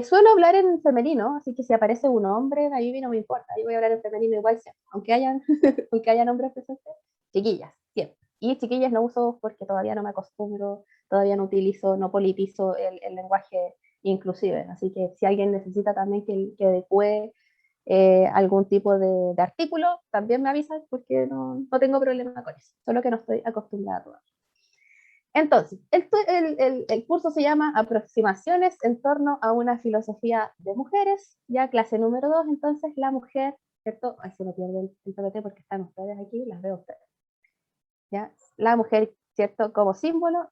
Suelo hablar en femenino, así que si aparece un hombre, ahí no me importa, yo voy a hablar en femenino igual siempre, aunque hayan, aunque hayan hombres presentes, chiquillas, siempre. Y chiquillas no uso porque todavía no me acostumbro, todavía no utilizo, no politizo el lenguaje inclusive, así que si alguien necesita también que adecue algún tipo de artículo, también me avisan porque no tengo problema con eso, solo que no estoy acostumbrada a todo. Entonces, el curso se llama Aproximaciones en torno a una filosofía de mujeres, ya clase número 2, entonces la mujer, ¿cierto? Ay, se me pierde el PPT porque están ustedes aquí, las veo ustedes, ¿ya? La mujer, ¿cierto? Como símbolo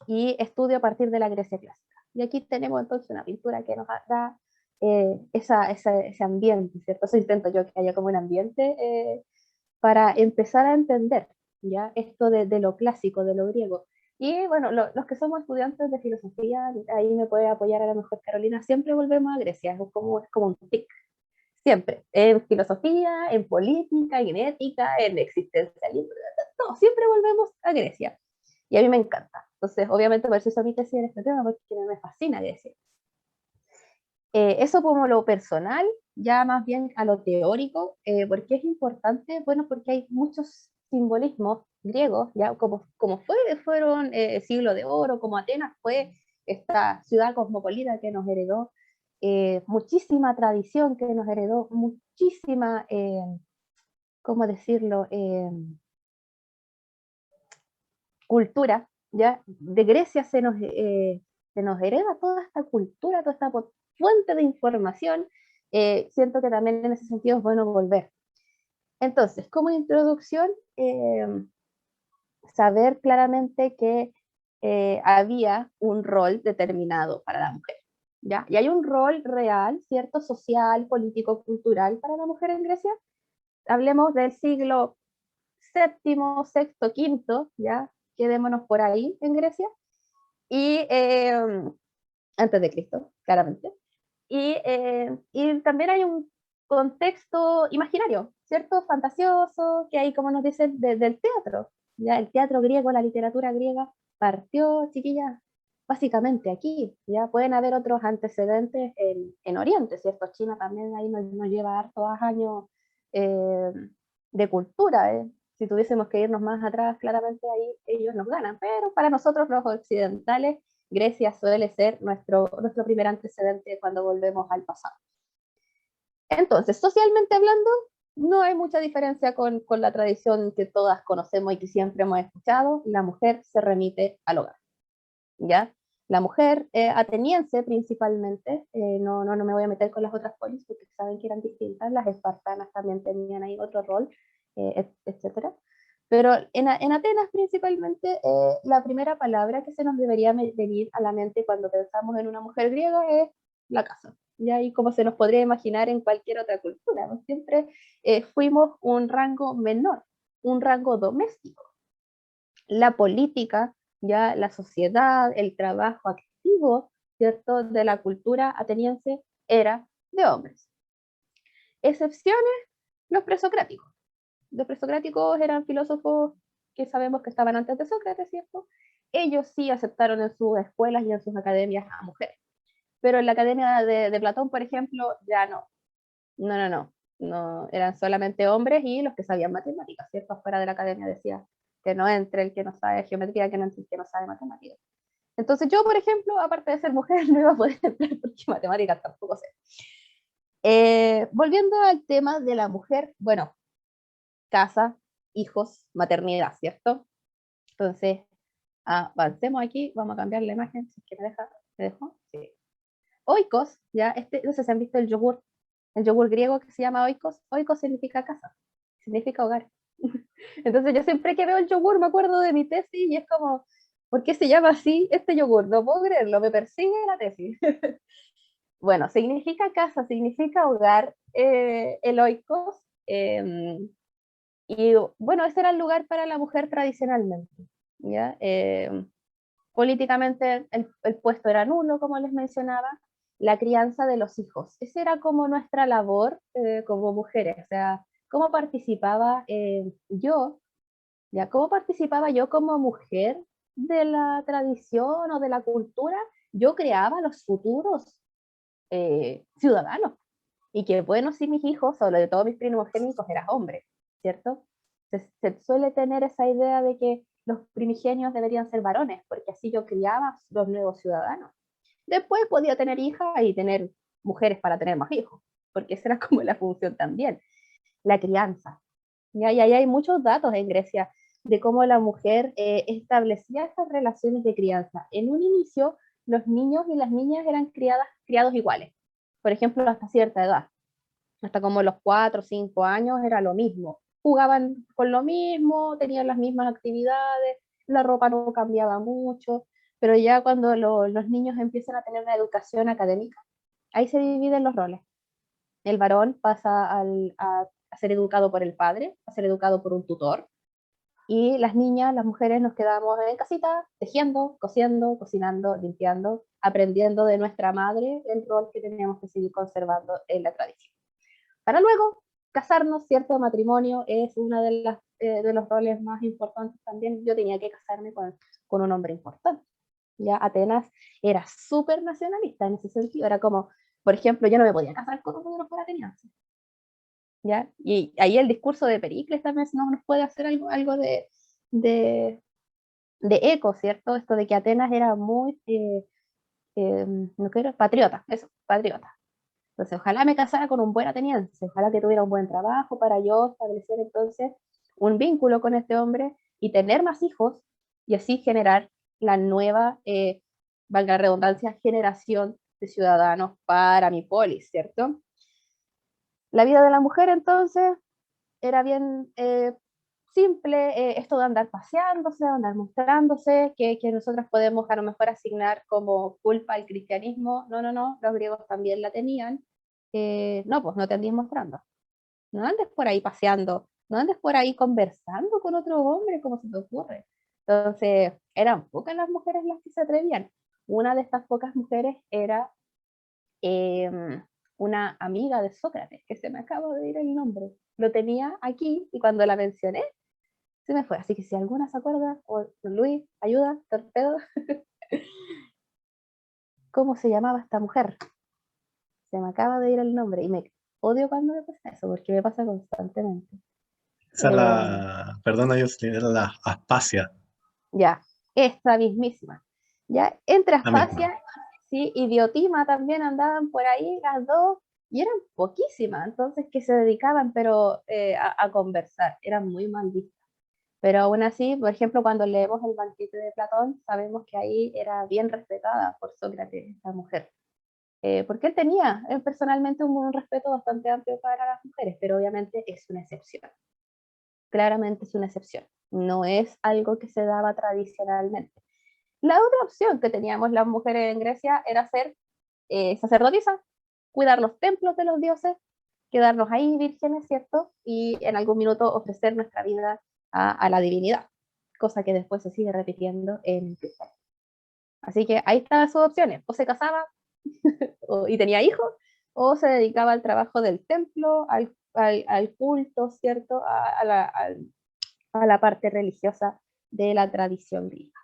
y estudio a partir de la Grecia clásica. Y aquí tenemos entonces una pintura que nos da ese ambiente, ¿cierto? Eso intento yo, que haya como un ambiente para empezar a entender, ¿ya? Esto de lo clásico, de lo griego. Y bueno, los que somos estudiantes de filosofía, ahí me puede apoyar a lo mejor Carolina, siempre volvemos a Grecia, es como un tic, siempre, en filosofía, en política, en ética, en existencialismo, todo, siempre volvemos a Grecia. Y a mí me encanta. Entonces, obviamente, por eso hice mi tesis en este tema, porque me fascina Grecia. Eso como lo personal, ya más bien a lo teórico, ¿por qué es importante? Bueno, porque hay muchos simbolismos griegos, ya como fueron siglo de oro, como Atenas fue esta ciudad cosmopolita que nos heredó, muchísima tradición que nos heredó, muchísima, ¿cómo decirlo?, cultura, ¿ya? De Grecia se nos hereda toda esta cultura, toda esta fuente de información. Siento que también en ese sentido es bueno volver. Entonces, como introducción, saber claramente que había un rol determinado para la mujer, ¿ya? Y hay un rol real, ¿cierto? Social, político, cultural para la mujer en Grecia. Hablemos del siglo séptimo, sexto, quinto, ¿ya? Quedémonos por ahí en Grecia. Y antes de Cristo, claramente. Y también hay un contexto imaginario, ¿cierto? Fantasioso, que hay, como nos dicen, del teatro. Ya el teatro griego, la literatura griega, partió, chiquillas, básicamente aquí. Ya pueden haber otros antecedentes en Oriente, ¿cierto? China también ahí nos lleva hartos años eh, de cultura. Si tuviésemos que irnos más atrás, claramente ahí ellos nos ganan. Pero para nosotros los occidentales, Grecia suele ser nuestro primer antecedente cuando volvemos al pasado. Entonces, socialmente hablando, no hay mucha diferencia con la tradición que todas conocemos y que siempre hemos escuchado. La mujer se remite al hogar, ¿ya? La mujer ateniense principalmente, no me voy a meter con las otras polis porque saben que eran distintas, las espartanas también tenían ahí otro rol, etcétera. Pero en Atenas principalmente, la primera palabra que se nos debería venir a la mente cuando pensamos en una mujer griega es la casa. Ya, y como se nos podría imaginar en cualquier otra cultura, ¿no? Siempre fuimos un rango menor, un rango doméstico. La política, ya la sociedad, el trabajo activo, ¿cierto?, de la cultura ateniense era de hombres. Excepciones, los presocráticos. Los presocráticos eran filósofos que sabemos que estaban antes de Sócrates, ¿cierto? Ellos sí aceptaron en sus escuelas y en sus academias a mujeres. Pero en la academia de Platón, por ejemplo, ya no. No, no, no. No, eran solamente hombres y los que sabían matemáticas, ¿cierto? Fuera de la academia decía que no entre el que no sabe geometría, que no entre el que no sabe matemáticas. Entonces yo, por ejemplo, aparte de ser mujer, no iba a poder entrar porque matemáticas tampoco sé. Volviendo al tema de la mujer, bueno, casa, hijos, maternidad, ¿cierto? Entonces, avancemos aquí, vamos a cambiar la imagen, si es que ¿me dejó? Sí. Oikos, ya, no sé si han visto el yogur griego que se llama oikos. Oikos significa casa, significa hogar. Entonces yo siempre que veo el yogur me acuerdo de mi tesis y es como, ¿por qué se llama así este yogur? No puedo creerlo, me persigue la tesis. Bueno, significa casa, significa hogar, el oikos. Y bueno, ese era el lugar para la mujer tradicionalmente, ¿ya? Políticamente el puesto era nulo, como les mencionaba, la crianza de los hijos. Esa era como nuestra labor como mujeres, o sea, cómo participaba yo, ya, cómo participaba yo como mujer de la tradición o de la cultura. Yo creaba los futuros, ciudadanos. Y que bueno, si mis hijos, sobre todo mis primogénitos, eran hombres, ¿cierto? Se suele tener esa idea de que los primigenios deberían ser varones, porque así yo criaba los nuevos ciudadanos. Después podía tener hijas y tener mujeres para tener más hijos, porque esa era como la función también, la crianza. Y ahí hay muchos datos en Grecia de cómo la mujer establecía estas relaciones de crianza. En un inicio, los niños y las niñas eran criados iguales, por ejemplo, hasta cierta edad, hasta como los 4 o 5 años era lo mismo. Jugaban con lo mismo, tenían las mismas actividades, la ropa no cambiaba mucho, pero ya cuando los niños empiezan a tener una educación académica, ahí se dividen los roles. El varón pasa a ser educado por el padre, a ser educado por un tutor, y las niñas, las mujeres nos quedamos en casita, tejiendo, cosiendo, cocinando, limpiando, aprendiendo de nuestra madre el rol que tenemos que seguir conservando en la tradición. Para luego casarnos, ¿cierto? Matrimonio es uno de los roles más importantes también. Yo tenía que casarme con un hombre importante. Ya Atenas era súper nacionalista en ese sentido. Era como, por ejemplo, yo no me podía casar con uno que no fuera ateniense. ¿Ya? Y ahí el discurso de Pericles también nos puede hacer algo de, de eco, ¿cierto? Esto de que Atenas era muy, no quiero, patriota, eso, patriota. Entonces, ojalá me casara con un buen ateniense, ojalá que tuviera un buen trabajo para yo establecer entonces un vínculo con este hombre y tener más hijos y así generar la nueva, valga la redundancia, generación de ciudadanos para mi polis, ¿cierto? La vida de la mujer entonces era bien simple, esto de andar paseándose, de andar mostrándose, que nosotros podemos a lo mejor asignar como culpa al cristianismo. No, no, no, los griegos también la tenían. No, pues no te andes mostrando. No andes por ahí paseando, no andes por ahí conversando con otro hombre, como se te ocurre. Entonces, eran pocas las mujeres las que se atrevían. Una de estas pocas mujeres era eh, una amiga de Sócrates, que se me acaba de ir el nombre. Lo tenía aquí y cuando la mencioné, se me fue. Así que si alguna se acuerda, o Luis, ayuda, torpedo, ¿cómo se llamaba esta mujer? Se me acaba de ir el nombre y me odio cuando me pasa eso, porque me pasa constantemente. Esa es Eh, la, perdona, yo era la Aspasia, ya, esta mismísima. Ya, entre la misma. Aspasia, sí, y Diotima también andaban por ahí las dos, y eran poquísimas, entonces que se dedicaban, pero a conversar, eran muy mal vistas. Pero aún así, por ejemplo, cuando leemos el banquete de Platón, sabemos que ahí era bien respetada por Sócrates, esta mujer. Porque él tenía personalmente un respeto bastante amplio para las mujeres, pero obviamente es una excepción. Claramente es una excepción. No es algo que se daba tradicionalmente. La otra opción que teníamos las mujeres en Grecia era ser sacerdotisas, cuidar los templos de los dioses, quedarnos ahí vírgenes, ¿cierto? Y en algún minuto ofrecer nuestra vida a la divinidad, cosa que después se sigue repitiendo en Cristo. Así que ahí estaban sus opciones, o se casaba y tenía hijos, o se dedicaba al trabajo del templo, al culto, ¿cierto? A la parte religiosa de la tradición griega.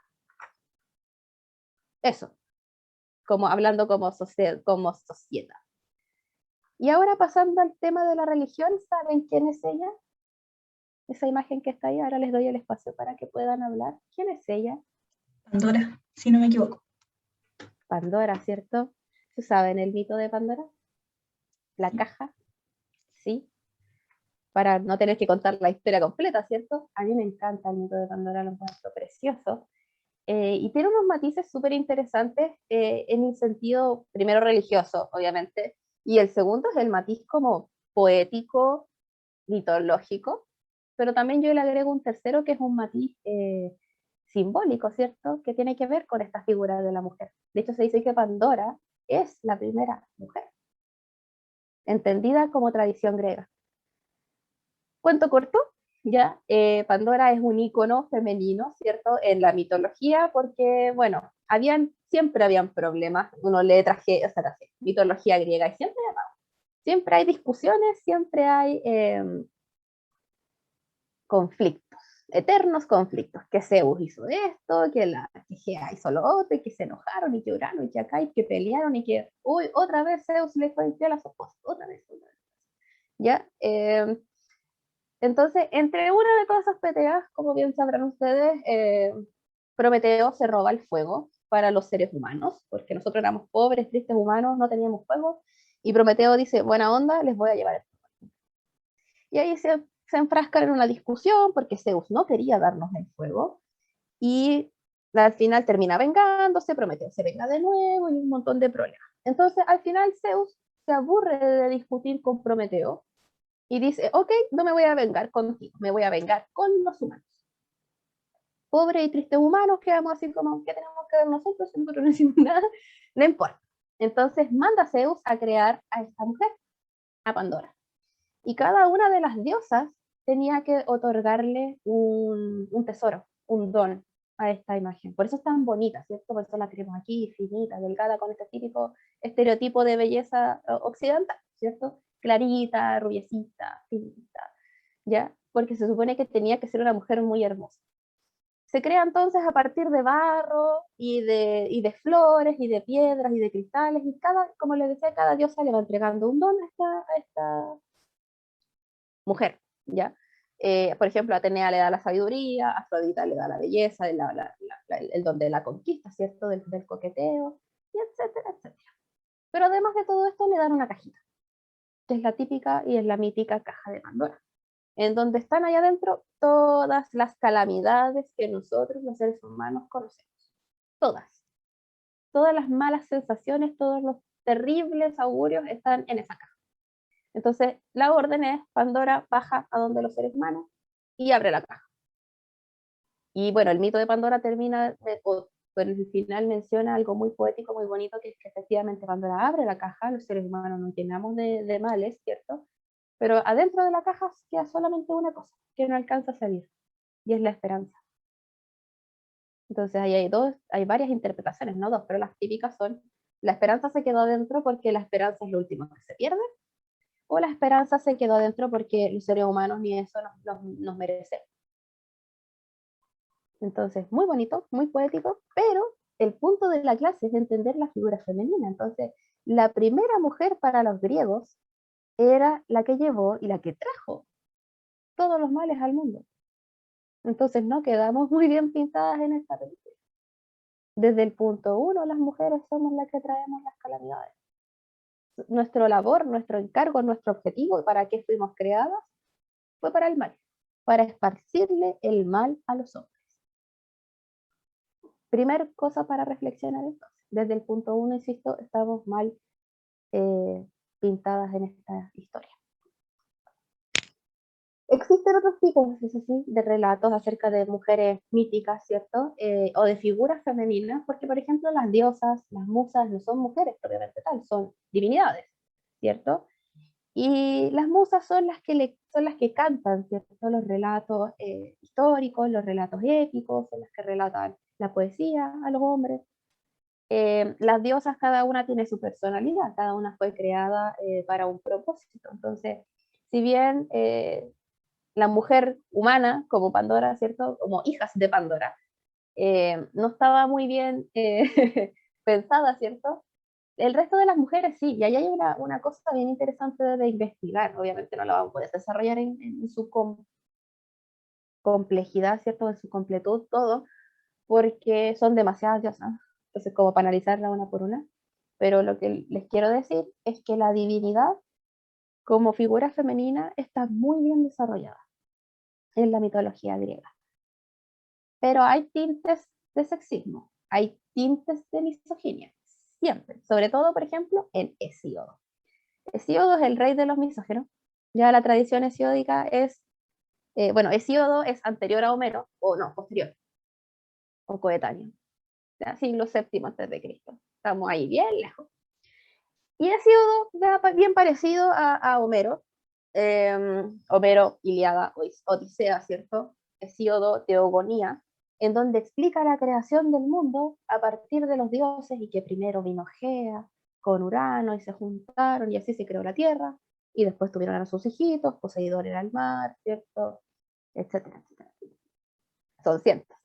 Eso, como hablando como sociedad. Y ahora pasando al tema de la religión, ¿saben quién es ella? Esa imagen que está ahí, ahora les doy el espacio para que puedan hablar. ¿Quién es ella? Pandora, si no me equivoco. Pandora, ¿cierto? ¿Se saben el mito de Pandora? La Sí. caja, ¿sí? Para no tener que contar la historia completa, ¿cierto? A mí me encanta el mito de Pandora, lo encuentro precioso. Y tiene unos matices súper interesantes en el sentido, primero religioso, obviamente, y el segundo es el matiz como poético, mitológico, pero también yo le agrego un tercero que es un matiz simbólico, ¿cierto? Que tiene que ver con esta figura de la mujer. De hecho, se dice que Pandora es la primera mujer, entendida como tradición griega. Cuento corto, ya, Pandora es un icono femenino, ¿cierto? En la mitología, porque, bueno, siempre habían problemas, uno lee mitología griega y siempre hay discusiones, siempre hay conflictos. eternos conflictos, que Zeus hizo esto, que Gea hizo lo otro, y que se enojaron, y que Urano, y que acá, y que pelearon, y que, uy, otra vez Zeus le fue infiel a su esposa, otra vez, ¿ya? Entonces, entre una de todas esas peleas, como bien sabrán ustedes, Prometeo se roba el fuego para los seres humanos, porque nosotros éramos pobres, tristes humanos, no teníamos fuego, y Prometeo dice, buena onda, les voy a llevar el fuego. Y ahí se enfrascan en una discusión, porque Zeus no quería darnos el fuego, y al final termina vengándose, Prometeo se venga de nuevo, y un montón de problemas. Entonces, al final Zeus se aburre de discutir con Prometeo, y dice, ok, no me voy a vengar contigo, me voy a vengar con los humanos. Pobres y tristes humanos, quedamos así como, ¿qué tenemos que ver nosotros? Nosotros no hicimos nada, no importa. Entonces manda a Zeus a crear a esta mujer, a Pandora. Y cada una de las diosas tenía que otorgarle un tesoro, un don a esta imagen. Por eso es tan bonita, ¿cierto? Por eso la tenemos aquí, finita, delgada, con este típico estereotipo de belleza occidental, ¿cierto? Clarita, rubiecita, finita, ¿ya? Porque se supone que tenía que ser una mujer muy hermosa. Se crea entonces a partir de barro y de flores y de piedras y de cristales, y como les decía, cada diosa le va entregando un don a esta mujer, ¿ya? Por ejemplo, Atenea le da la sabiduría, Afrodita le da la belleza, el don de la conquista, ¿cierto? Del coqueteo, y etcétera, etcétera. Pero además de todo esto le dan una cajita, que es la típica y es la mítica caja de Pandora, en donde están allá adentro todas las calamidades que nosotros los seres humanos conocemos. Todas. Todas las malas sensaciones, todos los terribles augurios están en esa caja. Entonces, la orden es, Pandora baja a donde los seres humanos y abre la caja. Y bueno, el mito de Pandora termina, pero el final menciona algo muy poético, muy bonito, que es que efectivamente Pandora abre la caja, los seres humanos nos llenamos de males, ¿cierto? Pero adentro de la caja queda solamente una cosa, que no alcanza a salir, y es la esperanza. Entonces ahí hay varias interpretaciones, no dos, pero las típicas son, la esperanza se quedó adentro porque la esperanza es lo último que se pierde, o la esperanza se quedó adentro porque los seres humanos ni eso nos merecemos. Entonces, muy bonito, muy poético, pero el punto de la clase es entender la figura femenina. Entonces, la primera mujer para los griegos era la que llevó y la que trajo todos los males al mundo. Entonces, no quedamos muy bien pintadas en esta película. Desde el punto uno, las mujeres somos las que traemos las calamidades. Nuestra labor, nuestro encargo, nuestro objetivo, para qué fuimos creadas, fue para el mal, para esparcirle el mal a los hombres. Primer cosa para reflexionar entonces. Desde el punto uno, insisto, estamos mal pintadas en esta historia. Existen otros tipos, eso sí, de relatos acerca de mujeres míticas, ¿cierto? O de figuras femeninas, porque por ejemplo las diosas, las musas no son mujeres propiamente tal, son divinidades, ¿cierto? Y las musas son las que cantan, ¿cierto? Los relatos históricos, los relatos épicos, son las que relatan la poesía a los hombres. Las diosas, cada una tiene su personalidad, cada una fue creada para un propósito. Entonces, si bien la mujer humana, como Pandora, ¿cierto? Como hijas de Pandora, no estaba muy bien pensada, ¿cierto? El resto de las mujeres sí, y ahí hay una cosa bien interesante de investigar, obviamente no la vamos a poder desarrollar en su complejidad, ¿cierto? En su completud, todo, porque son demasiadas diosas, entonces como para analizarla una por una, pero lo que les quiero decir es que la divinidad como figura femenina está muy bien desarrollada en la mitología griega. Pero hay tintes de sexismo, hay tintes de misoginia, siempre, sobre todo, por ejemplo, en Hesíodo. Hesíodo es el rey de los misóginos, ya la tradición hesiódica es, bueno, Hesíodo es anterior a Homero, o no, posterior, o coetáneo, ya, siglo VII antes de Cristo, estamos ahí bien lejos. Y Hesíodo bien parecido a Homero, Homero, Ilíada, Odisea, ¿cierto? Hesíodo, Teogonía, en donde explica la creación del mundo a partir de los dioses y que primero vino Gea con Urano y se juntaron y así se creó la tierra y después tuvieron a sus hijitos, Poseidón era el mar, ¿cierto? Etcétera, etcétera. son cientos.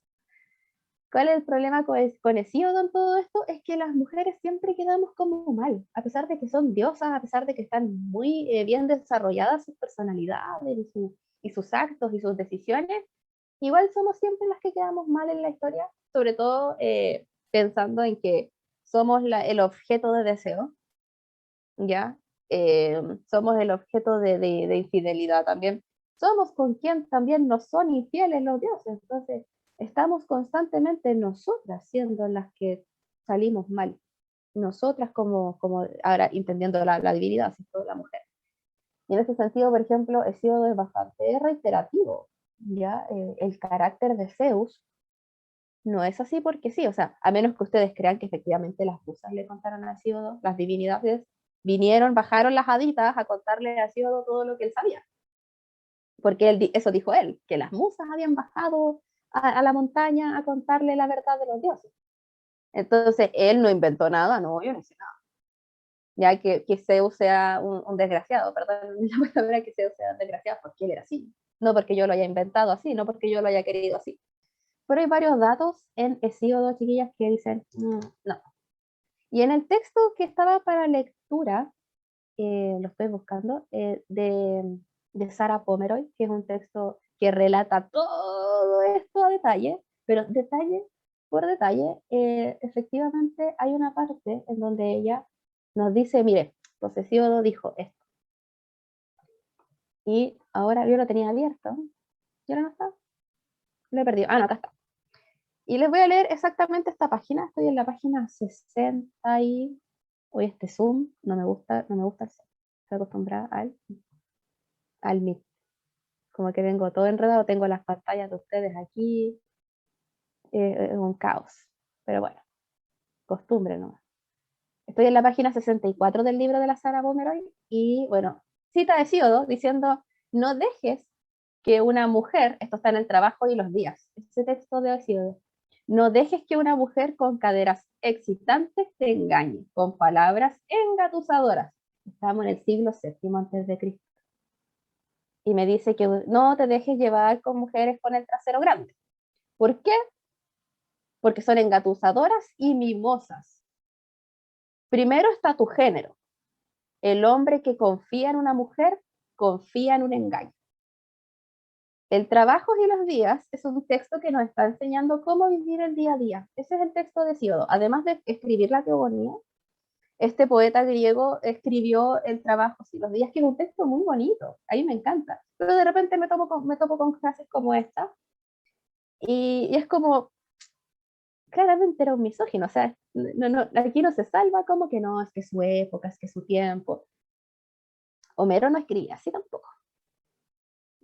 ¿Cuál es el problema con Hesíodo en todo esto? Es que las mujeres siempre quedamos como mal, a pesar de que son diosas, a pesar de que están muy bien desarrolladas sus personalidades y sus actos y sus decisiones, igual somos siempre las que quedamos mal en la historia, sobre todo pensando en que somos el objeto de deseo, ¿ya? Somos el objeto de infidelidad también. Somos con quien también nos son infieles los dioses, entonces estamos constantemente nosotras siendo las que salimos mal, nosotras como ahora entendiendo la divinidad, ¿cierto? La mujer. Y en ese sentido, por ejemplo, Hesíodo es bastante reiterativo, ¿ya? El carácter de Zeus no es así porque sí, o sea, a menos que ustedes crean que efectivamente las musas le contaron a Hesíodo, las divinidades vinieron, bajaron las haditas a contarle a Hesíodo todo lo que él sabía. Porque eso dijo él, que las musas habían bajado a la montaña a contarle la verdad de los dioses. Entonces, él no inventó nada, no, yo no sé nada. Ya que Zeus sea un desgraciado, perdón, la palabra que Zeus sea desgraciado porque él era así. No porque yo lo haya inventado así, no porque yo lo haya querido así. Pero hay varios datos en Hesíodo, chiquillas, que dicen, no. Y en el texto que estaba para lectura, lo estoy buscando, de Sarah Pomeroy, que es un texto que relata todo esto a detalle, pero detalle por detalle, efectivamente hay una parte en donde ella nos dice, mire, pues Hesíodo dijo esto. Y ahora yo lo tenía abierto, ¿y ahora no está? Lo he perdido. Ah, no, acá está. Y les voy a leer exactamente esta página. Estoy en la página 60 y... Uy, este zoom no me gusta, no me gusta el zoom. Estoy acostumbrada al Meet. Como que vengo todo enredado, tengo las pantallas de ustedes aquí. Es un caos. Pero bueno, costumbre nomás. Estoy en la página 64 del libro de la Sarah Pomeroy y bueno, cita de Hesíodo diciendo, no dejes que una mujer, esto está en el trabajo y los días, ese texto de Hesíodo, no dejes que una mujer con caderas excitantes te engañe, con palabras engatusadoras. Estamos en el siglo VII antes de Cristo. Y me dice que no te dejes llevar con mujeres con el trasero grande. ¿Por qué? Porque son engatusadoras y mimosas. Primero está tu género. El hombre que confía en una mujer confía en un engaño. El trabajo y los días es un texto que nos está enseñando cómo vivir el día a día. Ese es el texto de Hesíodo. Además de escribir la teogonía, este poeta griego escribió el trabajo y los días, que es un texto muy bonito. A mí me encanta. Pero de repente me topo con frases como esta y es como, claramente era un misógino. O sea, aquí no se salva como que no, es que su época, es que su tiempo. Homero no escribía así tampoco.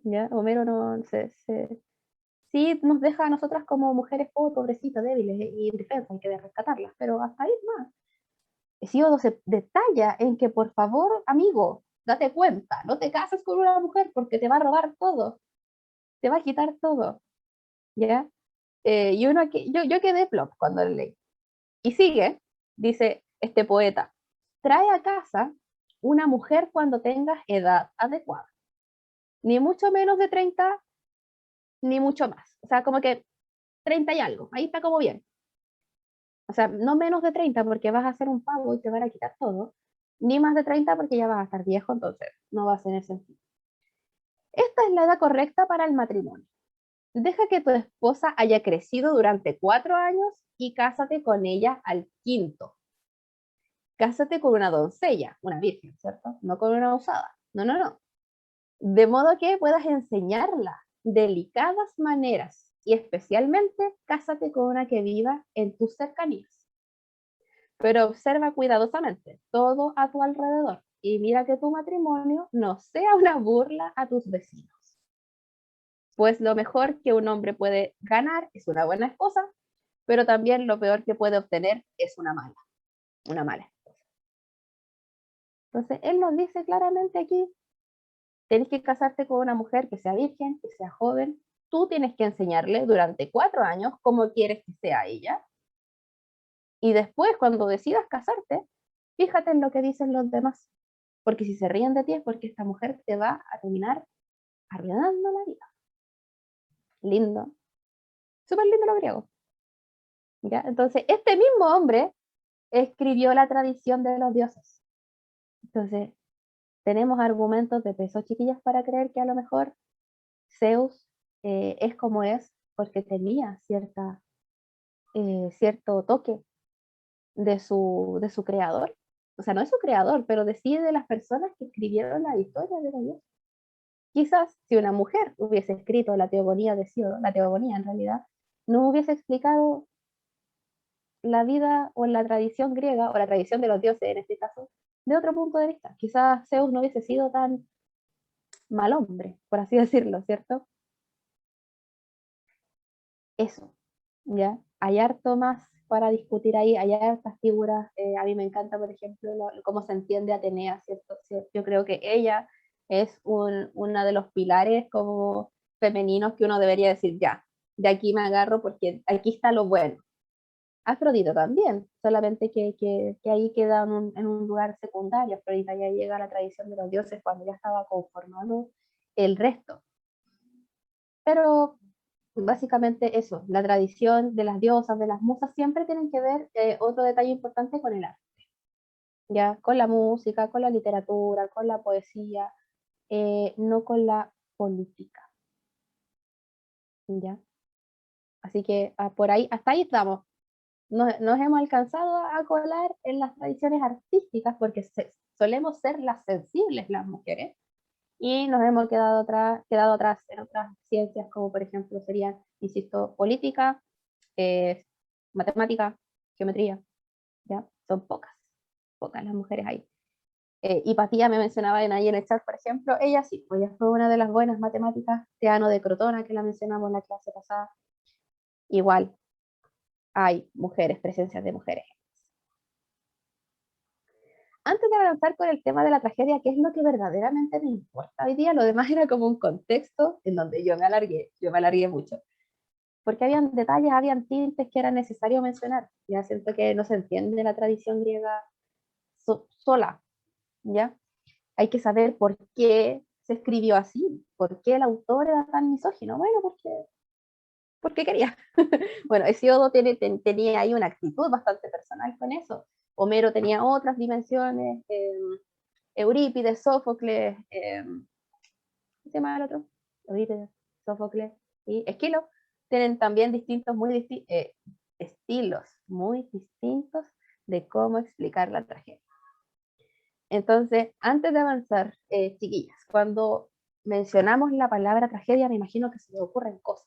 ¿Ya? Homero no sí nos deja a nosotras como mujeres pobrecitas, débiles y indefensas, hay que rescatarlas, pero hasta ahí más. Hesíodo se detalla en que, por favor, amigo, date cuenta, no te cases con una mujer porque te va a robar todo, te va a quitar todo, ¿ya? Y yo quedé plop cuando lo leí. Y sigue, dice este poeta, trae a casa una mujer cuando tengas edad adecuada, ni mucho menos de 30 ni mucho más. O sea, como que 30 y algo, ahí está como bien. O sea, no menos de 30 porque vas a hacer un pago y te van a quitar todo, ni más de 30 porque ya vas a estar viejo, entonces no va a tener sentido. Esta es la edad correcta para el matrimonio. Deja que tu esposa haya crecido durante 4 años y cásate con ella al quinto. Cásate con una doncella, una virgen, ¿cierto? No con una usada. No, no, no. De modo que puedas enseñarla delicadas maneras y especialmente cásate con una que viva en tus cercanías. Pero observa cuidadosamente todo a tu alrededor y mira que tu matrimonio no sea una burla a tus vecinos. Pues lo mejor que un hombre puede ganar es una buena esposa, pero también lo peor que puede obtener es una mala esposa. Entonces, él nos dice claramente aquí, tienes que casarte con una mujer que sea virgen, que sea joven, tú tienes que enseñarle durante 4 años cómo quieres que sea ella, y después cuando decidas casarte, fíjate en lo que dicen los demás, porque si se ríen de ti es porque esta mujer te va a terminar arruinando la vida. Lindo. Súper lindo lo griego. ¿Ya? Entonces, este mismo hombre escribió la tradición de los dioses. Entonces, tenemos argumentos de peso, chiquillas, para creer que a lo mejor Zeus es como es porque tenía cierto toque de su creador. O sea, no es su creador, pero decide de las personas que escribieron la historia de los dioses. Quizás si una mujer hubiese escrito la teogonía de Siodo, la teogonía en realidad, no hubiese explicado la vida o la tradición griega, o la tradición de los dioses en este caso, de otro punto de vista. Quizás Zeus no hubiese sido tan mal hombre, por así decirlo, ¿cierto? Eso, ¿ya? Hay harto más para discutir ahí, hay hartas figuras, a mí me encanta, por ejemplo, cómo se entiende Atenea, ¿cierto? Yo creo que ella es uno de los pilares como femeninos que uno debería decir, ya, de aquí me agarro porque aquí está lo bueno. Afrodita también, solamente que ahí queda en un lugar secundario. Afrodita ya llega a la tradición de los dioses cuando ya estaba conformado el resto. Pero básicamente eso, la tradición de las diosas, de las musas, siempre tienen que ver otro detalle importante con el arte, ¿ya? Con la música, con la literatura, con la poesía, no con la política, ¿ya? Así que por ahí, hasta ahí estamos. Nos hemos alcanzado a colar en las tradiciones artísticas porque solemos ser las sensibles las mujeres y nos hemos quedado atrás en otras ciencias como por ejemplo serían, insisto, política, matemática, geometría, ¿ya? Son pocas las mujeres ahí. Hipatía me mencionaba ahí en el chat, por ejemplo, ella sí, pues ella fue una de las buenas matemáticas, Teano de Crotona, que la mencionamos en la clase pasada, igual hay mujeres, presencias de mujeres. Antes de avanzar con el tema de la tragedia, ¿qué es lo que verdaderamente me importa hoy día? Lo demás era como un contexto en donde yo me alargué mucho, porque habían detalles, habían tintes que era necesario mencionar. Ya siento que no se entiende la tradición griega sola, ¿ya? Hay que saber por qué se escribió así, por qué el autor era tan misógino. Bueno, porque quería. Bueno, Hesiodo tenía ahí una actitud bastante personal con eso. Homero tenía otras dimensiones, Eurípides, Sófocles, ¿qué se llama el otro? Eurípides, Sófocles y Esquilo, tienen también estilos muy distintos de cómo explicar la tragedia. Entonces, antes de avanzar, chiquillas, cuando mencionamos la palabra tragedia, me imagino que se les ocurren cosas,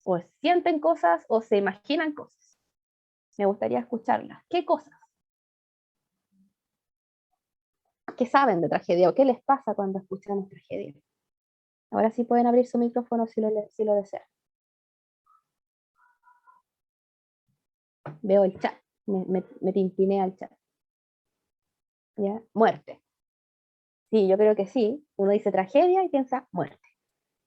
o sienten cosas, o se imaginan cosas. Me gustaría escucharlas. ¿Qué cosas? ¿Qué saben de tragedia o qué les pasa cuando escuchamos tragedia? Ahora sí pueden abrir su micrófono si lo desean. Veo el chat, me tintinea el chat. ¿Ya? Muerte. Sí, yo creo que sí. Uno dice tragedia y piensa muerte.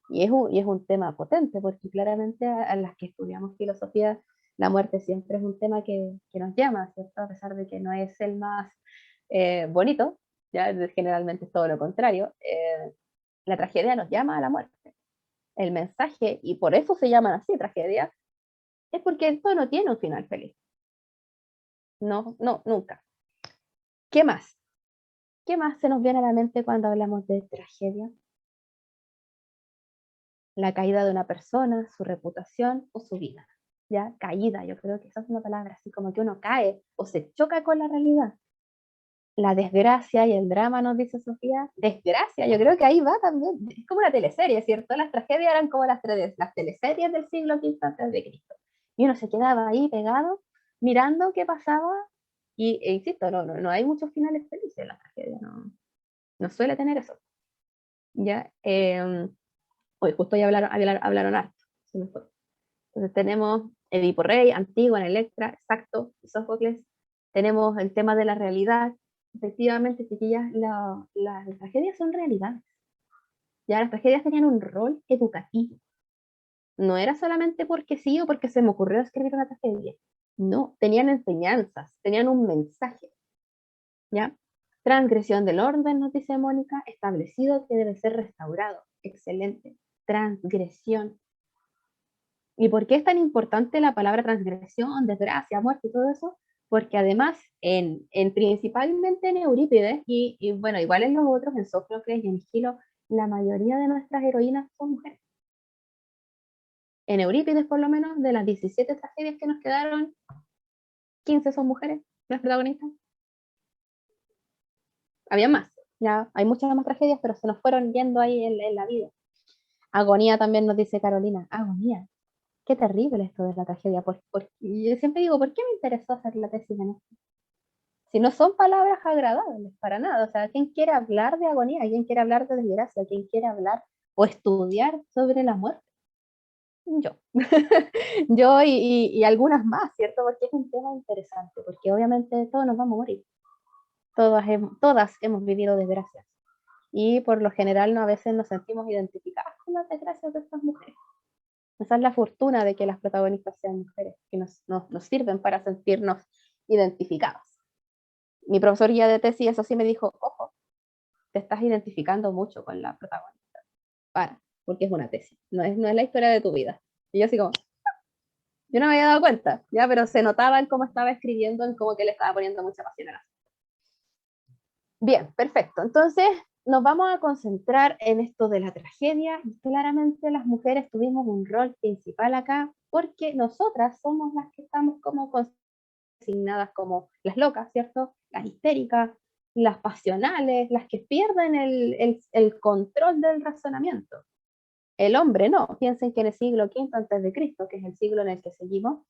Y es un tema potente, porque claramente a las que estudiamos filosofía, la muerte siempre es un tema que nos llama, ¿cierto? A pesar de que no es el más bonito, ya generalmente es todo lo contrario. La tragedia nos llama a la muerte. El mensaje, y por eso se llaman así tragedia, es porque esto no tiene un final feliz. No, no, nunca. ¿Qué más? ¿Qué más se nos viene a la mente cuando hablamos de tragedia? La caída de una persona, su reputación o su vida. ¿Ya? Caída, yo creo que esa es una palabra así como que uno cae o se choca con la realidad. La desgracia y el drama, nos dice Sofía. Desgracia, yo creo que ahí va también. Es como una teleserie, ¿cierto? Las tragedias eran como las teleseries del siglo V antes de Cristo. Y uno se quedaba ahí pegado, mirando qué pasaba. E insisto, no hay muchos finales felices en la tragedia, no suele tener eso. ¿Ya? Hoy justo ya hablaron harto. Se me fue. Entonces tenemos Edipo Rey, Antígona, Electra, exacto, Sófocles. Tenemos el tema de la realidad. Efectivamente, chiquillas, las tragedias son realidades. Ya las tragedias tenían un rol educativo. No era solamente porque sí o porque se me ocurrió escribir una tragedia. No, tenían enseñanzas, tenían un mensaje. ¿Ya? Transgresión del orden, nos dice Mónica, establecido que debe ser restaurado. Excelente. Transgresión. ¿Y por qué es tan importante la palabra transgresión, desgracia, muerte y todo eso? Porque además, principalmente en Eurípides, y bueno, igual en los otros, en Sófocles y en Esquilo, la mayoría de nuestras heroínas son mujeres. En Eurípides, por lo menos, de las 17 tragedias que nos quedaron, 15 son mujeres, las protagonistas. Había más, ya hay muchas más tragedias, pero se nos fueron yendo ahí en la vida. Agonía también nos dice Carolina, agonía. Qué terrible esto de la tragedia. Y yo siempre digo, ¿por qué me interesó hacer la tesis en esto? Si no son palabras agradables, para nada. O sea, ¿quién quiere hablar de agonía? ¿Quién quiere hablar de desgracia? ¿Quién quiere hablar o estudiar sobre la muerte? Yo. Yo y algunas más, ¿cierto? Porque es un tema interesante, porque obviamente todos nos vamos a morir. Todas hemos vivido desgracias. Y por lo general a veces nos sentimos identificadas con las desgracias de estas mujeres. Esa es la fortuna de que las protagonistas sean mujeres, que nos sirven para sentirnos identificados. Mi profesor guía de tesis, eso sí me dijo, ojo, te estás identificando mucho con la protagonista. Porque es una tesis, no es la historia de tu vida. Y yo así como, yo no me había dado cuenta, ya, pero se notaba en cómo estaba escribiendo, en cómo que le estaba poniendo mucha pasión a la. Bien, perfecto. Entonces, nos vamos a concentrar en esto de la tragedia y claramente las mujeres tuvimos un rol principal acá porque nosotras somos las que estamos como consignadas como las locas, ¿cierto? Las histéricas, las pasionales, las que pierden el control del razonamiento. El hombre no. Piensen que en el siglo V antes de Cristo, que es el siglo en el que seguimos,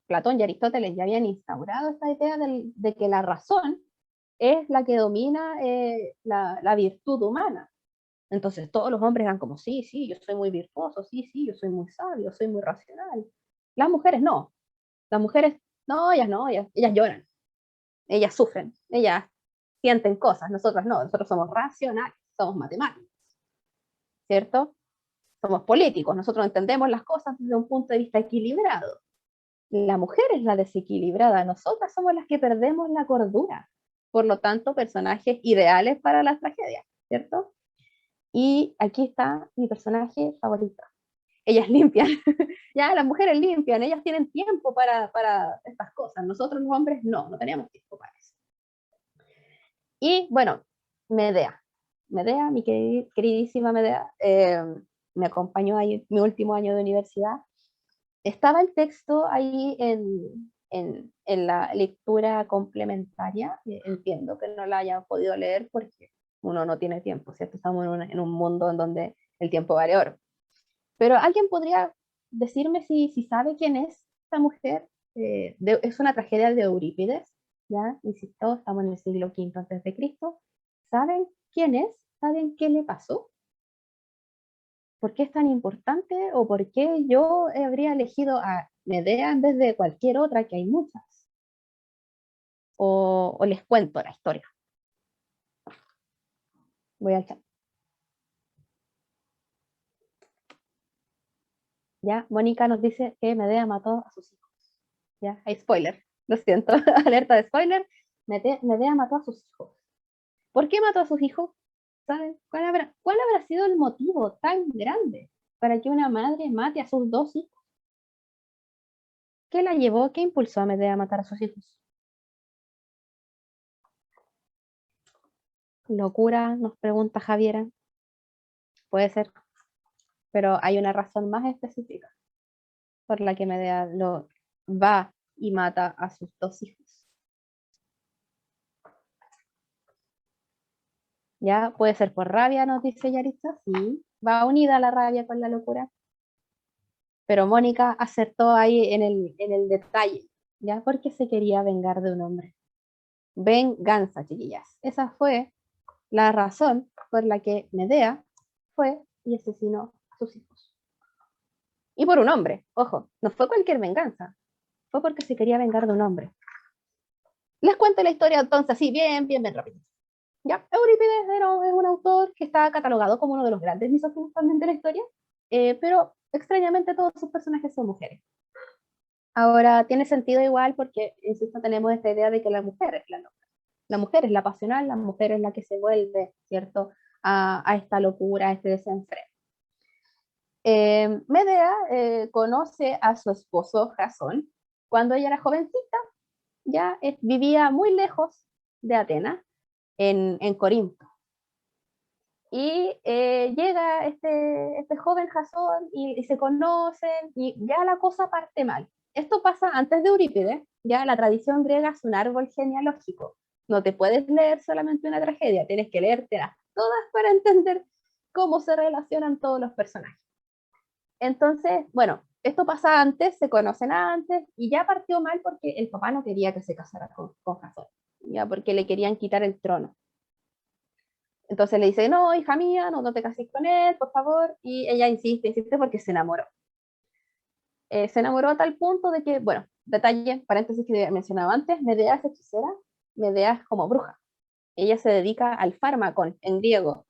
Platón y Aristóteles ya habían instaurado esta idea de que la razón es la que domina la virtud humana. Entonces todos los hombres eran como, sí, sí, yo soy muy virtuoso, sí, sí, yo soy muy sabio, soy muy racional. Las mujeres no. Las mujeres, no, ellas lloran, ellas sufren, ellas sienten cosas, nosotros no, nosotros somos racionales, somos matemáticos, ¿cierto? Somos políticos, nosotros entendemos las cosas desde un punto de vista equilibrado. La mujer es la desequilibrada, nosotras somos las que perdemos la cordura. Por lo tanto, personajes ideales para las tragedias, ¿cierto? Y aquí está mi personaje favorito. Ellas limpian, ya las mujeres limpian, ellas tienen tiempo para estas cosas, nosotros los hombres no teníamos tiempo para eso. Y bueno, Medea, mi queridísima Medea, me acompañó ahí mi último año de universidad. Estaba el texto ahí en la lectura complementaria. Entiendo que no la hayan podido leer porque uno no tiene tiempo, ¿cierto? Estamos en un mundo en donde el tiempo vale oro. Pero alguien podría decirme si sabe quién es esta mujer. Es una tragedia de Eurípides, ¿ya? Insisto, estamos en el siglo V antes de Cristo. ¿Saben quién es? ¿Saben qué le pasó? ¿Por qué es tan importante o por qué yo habría elegido a Medea en vez de cualquier otra, que hay muchas? O les cuento la historia. Voy al chat. Ya, Mónica nos dice que Medea mató a sus hijos. Ya, hay spoiler, lo siento, alerta de spoiler. Medea mató a sus hijos. ¿Por qué mató a sus hijos? ¿Saben? ¿Cuál habrá sido el motivo tan grande para que una madre mate a sus dos hijos? ¿Qué la llevó, qué impulsó a Medea a matar a sus hijos? Locura, nos pregunta Javiera. Puede ser, pero hay una razón más específica por la que Medea lo va y mata a sus dos hijos. Ya, puede ser por rabia, nos dice Yaritza, sí, va unida la rabia con la locura. Pero Mónica acertó ahí en el detalle, ya, porque se quería vengar de un hombre. Venganza, chiquillas. Esa fue la razón por la que Medea fue y asesinó a sus hijos. Y por un hombre, ojo, no fue cualquier venganza, fue porque se quería vengar de un hombre. Les cuento la historia entonces así, bien rápido. Ya, Eurípides es un autor que está catalogado como uno de los grandes misóginos también de la historia, pero extrañamente todos sus personajes son mujeres. Ahora, tiene sentido igual porque, insisto, tenemos esta idea de que la mujer es la loca. La mujer es la pasional, la mujer es la que se vuelve, ¿cierto?, a esta locura, a este desenfreno. Medea conoce a su esposo Jasón cuando ella era jovencita, ya vivía muy lejos de Atenas, en Corinto. Y llega este joven Jasón y se conocen y ya la cosa parte mal. Esto pasa antes de Eurípides, ya la tradición griega es un árbol genealógico. No te puedes leer solamente una tragedia, tienes que leértelas todas para entender cómo se relacionan todos los personajes. Entonces, bueno, esto pasa antes, se conocen antes y ya partió mal porque el papá no quería que se casara con Jasón, ya porque le querían quitar el trono. Entonces le dice, no, hija mía, no te cases con él, por favor. Y ella insiste, insiste porque se enamoró. Se enamoró a tal punto de que, bueno, detalle, paréntesis que mencionaba antes, Medea es hechicera, Medea es como bruja. Ella se dedica al fármacon en griego.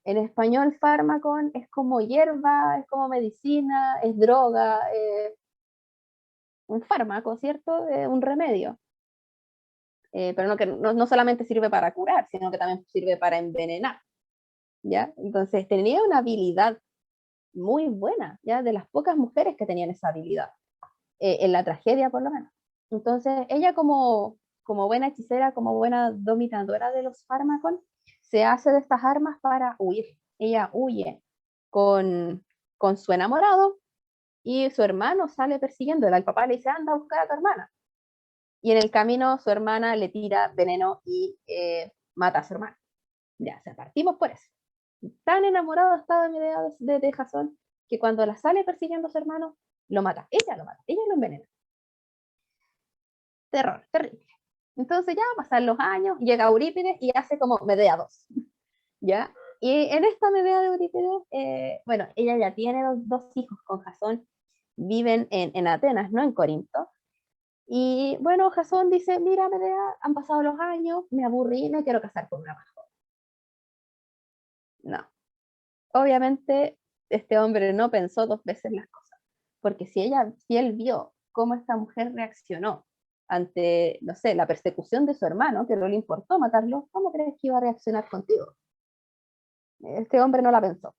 En español, fármacon es como hierba, es como medicina, es droga, un fármaco, ¿cierto? Un remedio. Pero no solamente sirve para curar, sino que también sirve para envenenar. ¿Ya? Entonces tenía una habilidad muy buena, ya de las pocas mujeres que tenían esa habilidad, en la tragedia por lo menos. Entonces ella como buena hechicera, como buena dominadora de los fármacos, se hace de estas armas para huir. Ella huye con su enamorado y su hermano sale persiguiéndola. El papá le dice, anda a buscar a tu hermana. Y en el camino su hermana le tira veneno y mata a su hermano. Ya, o sea, partimos por eso. Tan enamorado estaba de Medea de Jasón que cuando la sale persiguiendo a su hermano, lo mata. Ella lo mata, ella lo envenena. Terror, terrible. Entonces ya pasan los años, llega Eurípides y hace como Medea 2. ¿Ya? Y en esta Medea de Eurípides, bueno, ella ya tiene dos hijos con Jasón, viven en Atenas, no en Corinto. Y bueno, Jasón dice, mira Medea, han pasado los años, me aburrí, me quiero casar con una más joven. No, obviamente este hombre no pensó dos veces las cosas, porque si él vio cómo esta mujer reaccionó ante, no sé, la persecución de su hermano, que no le importó matarlo, ¿cómo crees que iba a reaccionar contigo? Este hombre no la pensó.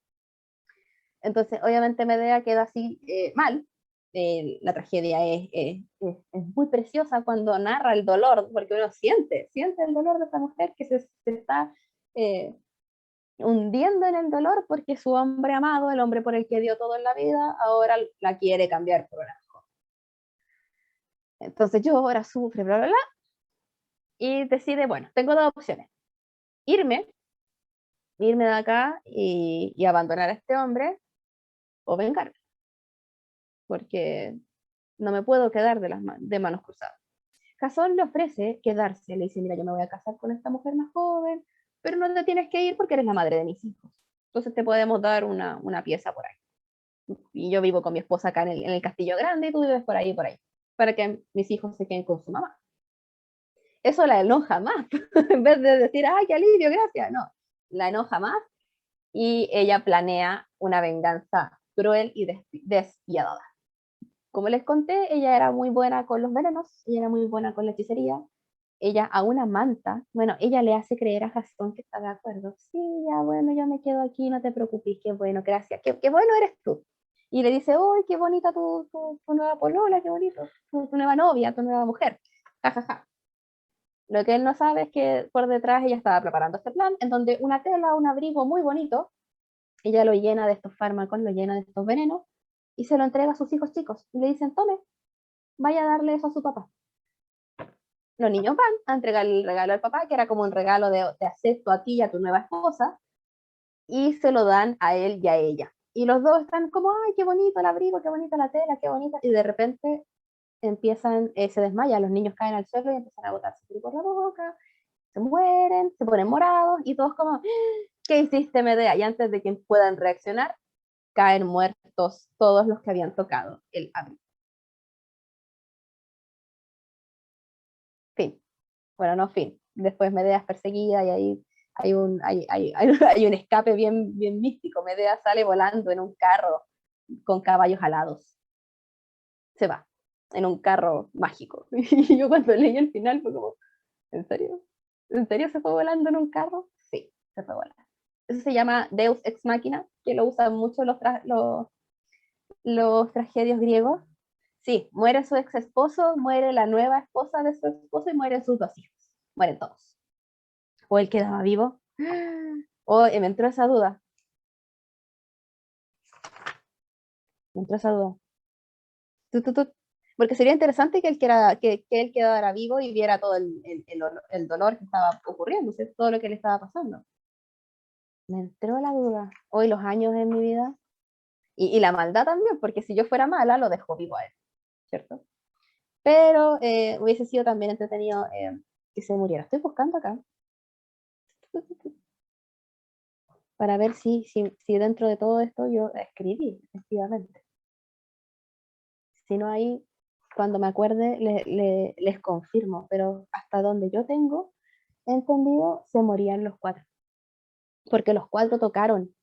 Entonces, obviamente Medea queda así mal. La tragedia es muy preciosa cuando narra el dolor, porque uno siente el dolor de esta mujer que se está hundiendo en el dolor porque su hombre amado, el hombre por el que dio todo en la vida, ahora la quiere cambiar por una mejor. Entonces llora, sufre, bla, bla, bla, y decide, bueno, tengo dos opciones. Irme de acá y abandonar a este hombre o vengarme, porque no me puedo quedar de manos cruzadas. Jasón le ofrece quedarse, le dice, mira, yo me voy a casar con esta mujer más joven, pero no te tienes que ir porque eres la madre de mis hijos. Entonces te podemos dar una pieza por ahí. Y yo vivo con mi esposa acá en el Castillo Grande y tú vives por ahí, para que mis hijos se queden con su mamá. Eso la enoja más, en vez de decir, ay, qué alivio, gracias, no, la enoja más y ella planea una venganza cruel y despiadada. Como les conté, ella era muy buena con los venenos, ella era muy buena con la hechicería, ella a una manta, bueno, ella le hace creer a Jasón que está de acuerdo, sí, ya bueno, yo me quedo aquí, no te preocupes, qué bueno, gracias, qué bueno eres tú. Y le dice, uy, qué bonita tu nueva polola, qué bonito, tu nueva novia, tu nueva mujer, jajaja. Ja, ja. Lo que él no sabe es que por detrás ella estaba preparando este plan, en donde una tela, un abrigo muy bonito, ella lo llena de estos fármacos, lo llena de estos venenos, y se lo entrega a sus hijos chicos. Y le dicen, tome, vaya a darle eso a su papá. Los niños van a entregar el regalo al papá, que era como un regalo de acepto a ti y a tu nueva esposa, y se lo dan a él y a ella. Y los dos están como, ay, qué bonito el abrigo, qué bonita la tela, qué bonita, y de repente empiezan, se desmayan, los niños caen al suelo y empiezan a botarse por la boca, se mueren, se ponen morados, y todos como, ¿qué hiciste, Medea? Y antes de que puedan reaccionar, caen muertos todos los que habían tocado el abrigo. Fin. Bueno, no fin. Después Medea es perseguida y ahí hay un escape bien místico. Medea sale volando en un carro con caballos alados. Se va, en un carro mágico. Y yo cuando leí el final fue como, ¿en serio? ¿En serio se fue volando en un carro? Sí, se fue volando. Eso se llama Deus Ex Machina, que lo usan mucho los los tragedios griegos. Sí, muere su ex esposo, muere la nueva esposa de su esposo y mueren sus dos hijos. Mueren todos. O él quedaba vivo. O me entró esa duda. Me entró esa duda. Tú. Porque sería interesante que él quedara vivo y viera todo el dolor que estaba ocurriendo, ¿sí? Todo lo que le estaba pasando. Me entró la duda. Hoy los años en mi vida. Y la maldad también, porque si yo fuera mala, lo dejo vivo a él, ¿cierto? Pero hubiese sido también entretenido que se muriera. Estoy buscando acá para ver si dentro de todo esto yo escribí, efectivamente. Si no, ahí, cuando me acuerde, les confirmo, pero hasta donde yo tengo entendido, se morían los cuatro, porque los cuatro tocaron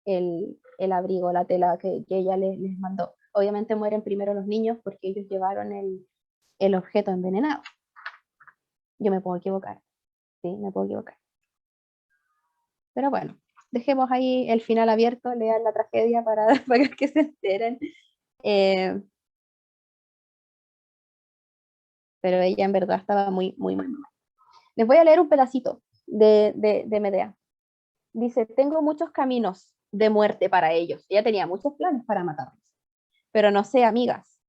el abrigo, la tela que ella les mandó. Obviamente mueren primero los niños porque ellos llevaron el objeto envenenado. Yo me puedo equivocar, sí, me puedo equivocar. Pero bueno, dejemos ahí el final abierto, lean la tragedia para que se enteren. Pero ella en verdad estaba muy, muy, muy mal. Les voy a leer un pedacito de Medea. Dice, tengo muchos caminos de muerte para ellos. Ella tenía muchos planes para matarlos. Pero no sé, amigas,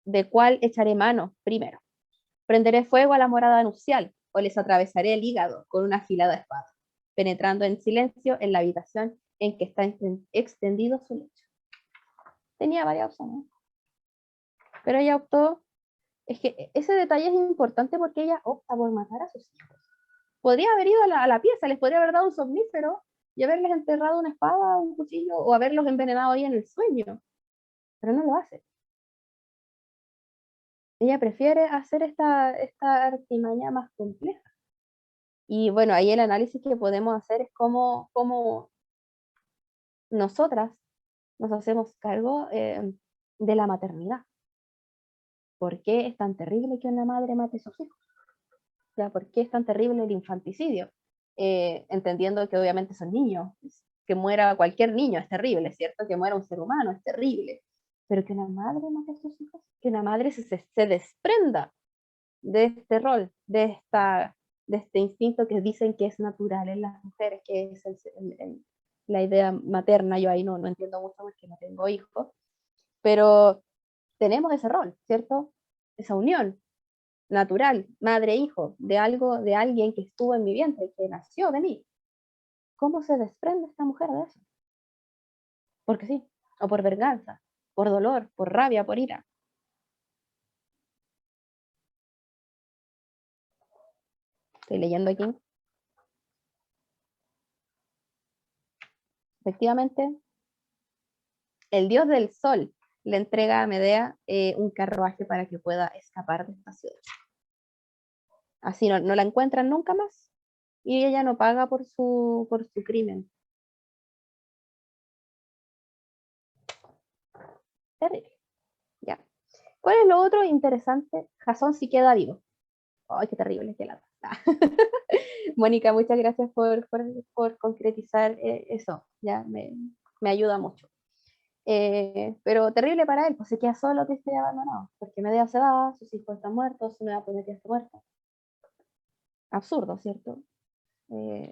de cuál echaré mano primero. Prenderé fuego a la morada nupcial o les atravesaré el hígado con una afilada espada, penetrando en silencio en la habitación en que está extendido su lecho. Tenía varias opciones, pero ella optó, es que ese detalle es importante porque ella opta por matar a sus hijos. Podría haber ido a la pieza, les podría haber dado un somnífero y haberles enterrado una espada, un cuchillo, o haberlos envenenado ahí en el sueño, pero no lo hace. Ella prefiere hacer esta artimaña más compleja. Y bueno, ahí el análisis que podemos hacer es cómo nosotras nos hacemos cargo de la maternidad. ¿Por qué es tan terrible que una madre mate a sus hijos? O sea, ¿por qué es tan terrible el infanticidio? Entendiendo que obviamente son niños, que muera cualquier niño es terrible, ¿cierto? Que muera un ser humano es terrible, pero que una madre mate a sus hijos, que una madre se desprenda de este rol, de este instinto que dicen que es natural en las mujeres, que es la idea materna. Yo ahí no entiendo mucho porque no tengo hijos, pero tenemos ese rol, ¿cierto? Esa unión natural, madre-hijo, de alguien que estuvo en mi vientre, que nació de mí. ¿Cómo se desprende esta mujer de eso? Porque sí, o por venganza, por dolor, por rabia, por ira. Estoy leyendo aquí. Efectivamente, el dios del sol le entrega a Medea un carruaje para que pueda escapar de esta ciudad. Así no la encuentran nunca más y ella no paga por su crimen. Terrible. Ya. ¿Cuál es lo otro interesante? Jasón sí queda vivo. Ay, qué terrible, qué lata. Mónica, muchas gracias por concretizar eso. Ya me ayuda mucho. Pero terrible para él, pues se queda solo, que esté abandonado, porque Medea se va, sus hijos están muertos, su nueva prometida está muerta. Absurdo, ¿cierto?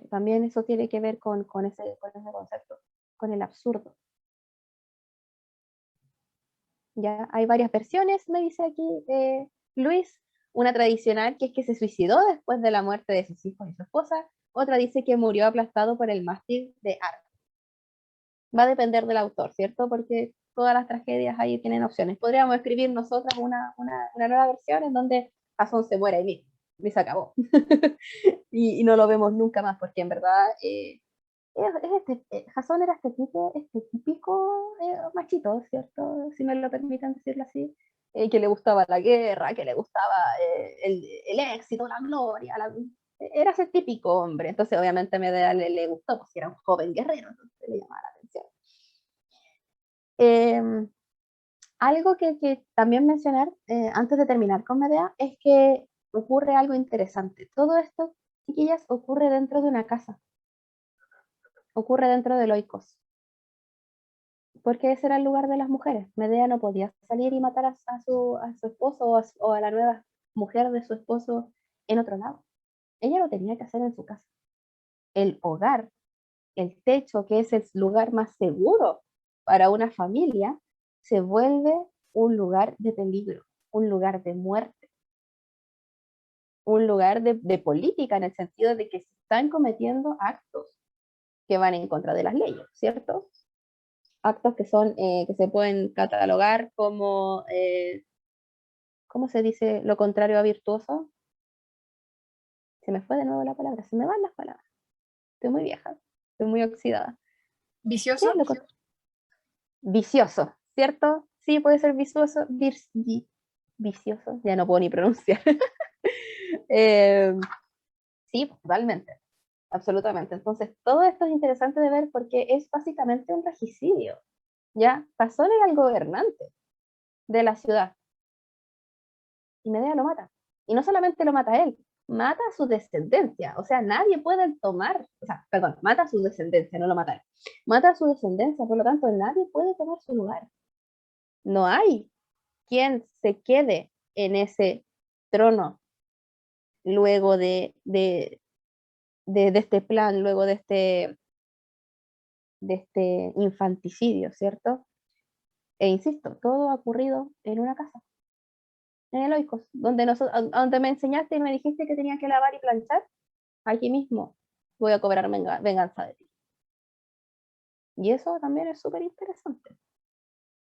También eso tiene que ver con ese concepto, con el absurdo. Ya hay varias versiones, me dice aquí Luis, una tradicional que es que se suicidó después de la muerte de sus hijos y su esposa, otra dice que murió aplastado por el mástil de Argos. Va a depender del autor, ¿cierto? Porque todas las tragedias ahí tienen opciones. Podríamos escribir nosotras una nueva versión en donde Jasón se muere ahí mismo, y se acabó. y no lo vemos nunca más, porque en verdad Jasón era este típico machito, ¿cierto? Si me lo permiten decirlo así. Que le gustaba la guerra, que le gustaba el éxito, la gloria, era ese típico hombre. Entonces, obviamente, a Medea le gustó, pues era un joven guerrero, entonces le llamaba la atención. Algo que también mencionar antes de terminar con Medea es que ocurre algo interesante. Todo esto, chiquillas, ocurre dentro de una casa, ocurre dentro del oikos. porque ese era el lugar de las mujeres. Medea no podía salir y matar a su esposo o a la nueva mujer de su esposo en otro lado. Ella lo tenía que hacer en su casa. El hogar, el techo, que es el lugar más seguro para una familia, se vuelve un lugar de peligro, un lugar de muerte, un lugar de política, en el sentido de que se están cometiendo actos que van en contra de las leyes, ¿cierto? Actos que son, que se pueden catalogar como, ¿cómo se dice lo contrario a virtuoso? Se me fue de nuevo la palabra, se me van las palabras. Estoy muy vieja, estoy muy oxidada. ¿Qué ¿Vicioso? es lo vicioso, ¿cierto? Sí, puede ser vicioso, vicioso, ya no puedo ni pronunciar. Sí, totalmente, absolutamente. Entonces, todo esto es interesante de ver porque es básicamente un regicidio, ¿ya? Tasón era el gobernante de la ciudad y Medea lo mata. Y no solamente lo mata a él, mata a su descendencia. O sea, nadie puede tomar, o sea, perdón, mata a su descendencia, no lo mata a él. Mata a su descendencia, por lo tanto, nadie puede tomar su lugar. No hay quien se quede en ese trono luego de este plan, luego de este infanticidio, ¿cierto? E insisto, todo ha ocurrido en una casa, en el Oikos, donde me enseñaste y me dijiste que tenía que lavar y planchar, aquí mismo voy a cobrar venganza de ti. Y eso también es súper interesante.